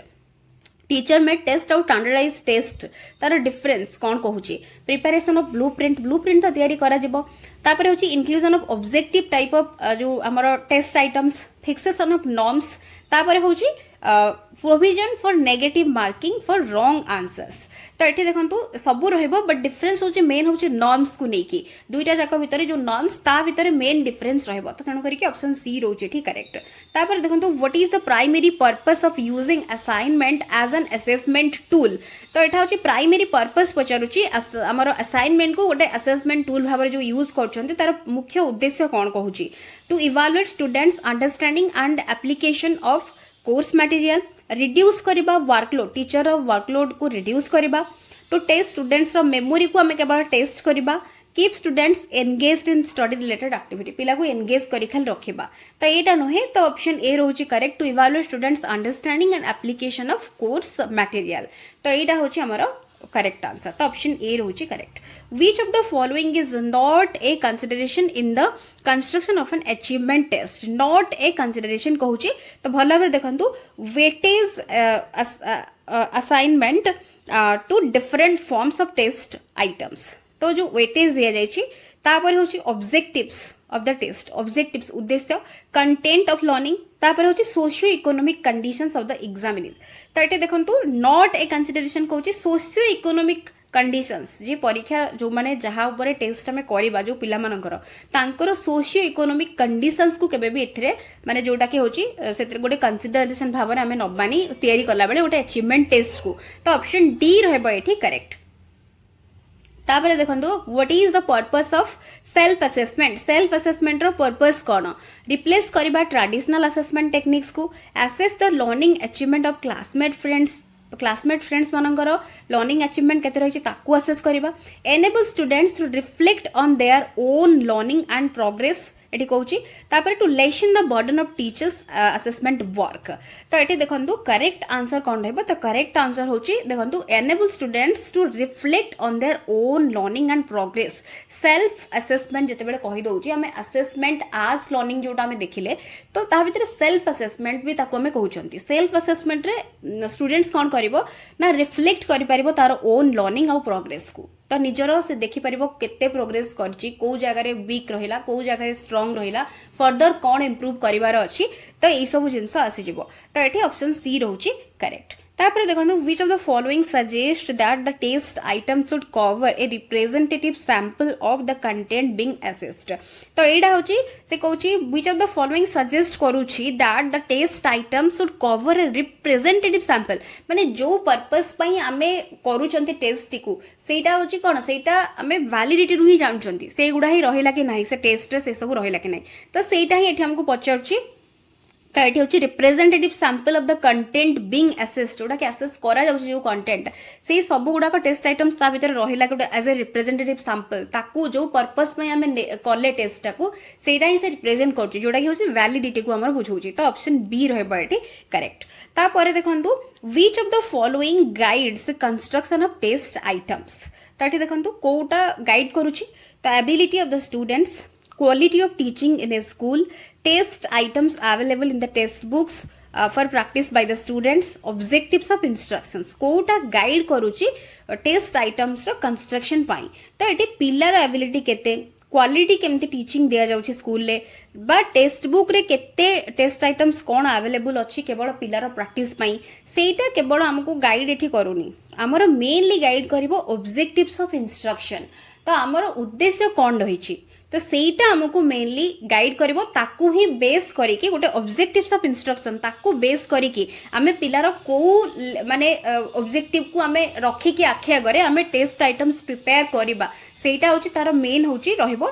teacher made test और स्टैंडर्डाइज्ड टेस्ट तार डिफरेंस कौन कहूची प्रिपरेशन ऑफ ब्लूप्रिंट तो तैयारी करा जिवो तापर होची inclusion of objective type of जो हमर test items fixation of norms तापर होची provision for negative marking for wrong answers तो ये देखो सबू रहिबो बट डिफरेंस होची मेन होची नॉर्म्स को लेकी दुईटा जाक भितर जो नॉर्म्स ता भितर मेन डिफरेंस रहिबो तो तेणु करके ऑप्शन सी रोचे ठीक करेक्ट तापर देखो what is the primary purpose of using assignment as an assessment tool तो एटा होची प्राइमरी पर्पस पचारुची हमर असाइनमेंट को गोटे असेसमेंट टूल भाव जो यूज करछन्ते तार मुख्य उद्देश्य कोन कहूची to evaluate students understanding and application of course material reduce करबा वर्कलोड टीचर वर्कलोड को रिड्यूस करबा टू टेस्ट स्टूडेंट्स रो मेमोरी को हमें केवल टेस्ट करबा keep students engaged in study related activity पिला को एंगेज करी खाली रखिबा तो एटा नहे तो ऑप्शन ए रोची correct to evaluate students understanding and application of course material तो एटा होची हमरो करेक्ट आंसर तो ऑप्शन ए रोची correct which of the following is not a consideration in the construction of an achievement test not a consideration कहूची तो भल भाव देखंतु weightage assignment to different forms of test items तो जो weightage दिया जायछि तापर होची objectives of the test objectives उद्देश्य कंटेंट ऑफ लर्निंग तापर होची socio economic conditions of the examinees तो एटे देखंतु नॉट ए कंसिडरेशन कहूची सोशियो इकोनॉमिक कंडीशंस जे परीक्षा जो माने जहा ऊपर टेस्ट हमें करबा जो पिला मानकर तांकर सोशियो इकोनॉमिक कंडीशंस को केबे भी एथरे माने जोटा के होची सेत्र गोटे कंसिडरेशन भाबरे हमें नबानी तयारी करला बेले गोटे अचीवमेंट टेस्ट को तो ऑप्शन डी रहबो एठी करेक्ट तापर देखंतु what is the purpose of self assessment रो पर्पस कोन रिप्लेस करबा ट्रेडिशनल असेसमेंट टेक्निक्स को assess the learning achievement of classmate friends मानकर लर्निंग अचीवमेंट केते रहिछि ताकू असेस करबा enable students to reflect on their own learning and progress एटी कहूची तापर to lessen the burden of teachers assessment work तो एटी देखंतु करेक्ट आंसर कोन रहबो तो करेक्ट आंसर होची देखंतु enable students to reflect on their own learning and progress self assessment जते बेले कहि दउची हमें असेसमेंट आज लर्निंग जोटा हमें देखिले तो ता भितर सेल्फ असेसमेंट भी ताको हमें कहउचंती सेल्फ असेसमेंट रे स्टूडेंट्स कोन करिवो ना रिफ्लेक्ट करि परिबो तार ओन लर्निंग और प्रोग्रेस को तो निजर से देखि परिबो केते प्रोग्रेस करछि को जगह रे वीक रहिला को जगह रे स्ट्रांग रहिला फर्दर कोन इंप्रूव करिवार अछि तो ए सब जिंस आसी जिवो तो एठी ऑप्शन सी रहउछि करेक्ट तापर देखंतु which of the following suggest that the test item should cover a representative sample of the content being assessed तो एडा होची से कहउछि which of the following suggest करूछि that the test item should cover a representative sample माने जो purpose पई हमें करूचंती टेस्ट को सेटा होची कोन सेटा हमें वैलिडिटी रु ही जानचंती से गुडा ही रहिला कि नाही से टेस्ट रे से सब रहिला कि नाही तो सेटा ही एठी हमको पचारछि तो ये हूँ representative sample of the content being assessed जोटा कि असेस करा जाउछि जो कंटेंट से सब गुड़ाक टेस्ट आइटम्स ता भितर रहिला गोटे एज ए रिप्रेजेंटेटिव सैंपल ताकू जो पर्पस में आम कले टेस्ट को सेटा ही से रिप्रेजेंट करछि जोटा कि होछि वैलिडिटी को हमर बुझौछि तो ऑप्शन बी रहबा एठी करेक्ट तापर देखंतु which of the following guides construction of test items तो ये देखंतु कोटा गाइड करूछि तो ability of the students quality of teaching in a school, test items available in the test books for practice by the students, objectives of instructions कोटा guide करूची test items रो construction पाई तो एटी पिलर एबिलिटी केते क्वालिटी केमती teaching दिया जाउची स्कूल ले बा टेस्ट बुक रे केते टेस्ट आइटम्स कोन अवेलेबल अछि केवल पिलर प्रैक्टिस पाई सेटा केवल हमको गाइड एठी करूनी हमर मेनली गाइड करिवो ऑब्जेक्टिव्स ऑफ इंस्ट्रक्शन तो हमर उद्देश्य कोन रहिछि तो सेटा हमको मेनली गाइड करिवो ताकू ही बेस करिके गोटे ऑब्जेक्टिव्स ऑफ इंस्ट्रक्शन ताकू बेस करिके आमे पिलार को माने ऑब्जेक्टिव को आमे रखी के आखि आगरे आमे टेस्ट आइटम्स प्रिपेयर करिबा सेटा होची तार मेन होची रहइबो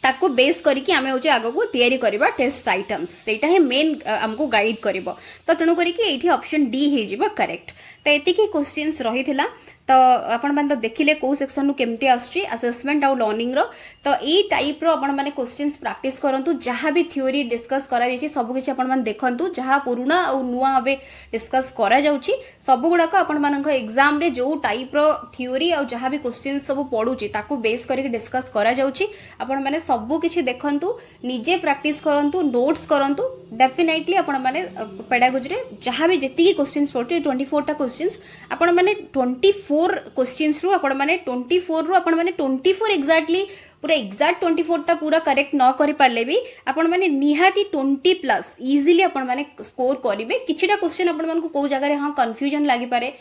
ताकू बेस करिके आमे होची आगो को तयारी करिबा टेस्ट आइटम्स सेटा ही मेन हमको गाइड करिवो तो तणु करिके एठी ऑप्शन डी हे जिवो करेक्ट तो एति की क्वेश्चंस रहिथिला तो आपण माने तो देखिले को सेक्शन नु केमती आसुची असेसमेंट और लर्निंग रो तो ई टाइप रो आपण माने क्वेश्चंस प्रैक्टिस करंतु जहां भी थ्योरी डिस्कस करा जायछि सब किछि आपण माने देखंतु जहां पुराना और नुवा हबे डिस्कस करा जाउछि सब गुडा को आपण मानक एग्जाम रे जो टाइप रो थ्योरी और जहां भी क्वेश्चंस सब पडुछि ताको बेस करके डिस्कस करा जाउछि आपण माने सब किछि देखंतु निजे प्रैक्टिस करंतु नोट्स करंतु डेफिनेटली आपण माने पेडागोजी रे जहां भी जति क्वेश्चंस पडुछि 24 टा क्वेश्चंस आपण माने 24 24 क्वेश्चंस रु आपण माने 24 रु आपण माने 24 एक्जाक्टली पूरा एक्जाक्ट 24 टा पूरा करेक्ट न करि पारले भी आपण माने निहाती 20 प्लस इजीली आपण माने स्कोर करिवे किछिटा क्वेश्चन आपण मानकु को जगह रे हां कंफ्यूजन लागि पारे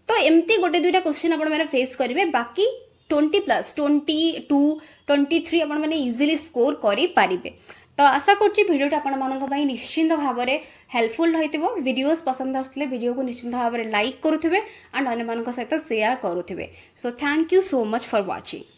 तो एमती गोटे दुईटा क्वेश्चन आपण माने फेस करिवे बाकी 20 प्लस 22 23 आपण माने इजीली स्कोर करि पारिबे तो आशा करछि भिडियोटा आपण मानक पई निश्चिंत भाव में हेल्पफुल रहितबो वीडियोस पसंद आसले वीडियो को निश्चिंत भाव में लाइक करूथिबे एंड अन्य मानक सहित शेयर करूथिबे so thank you so much for watching.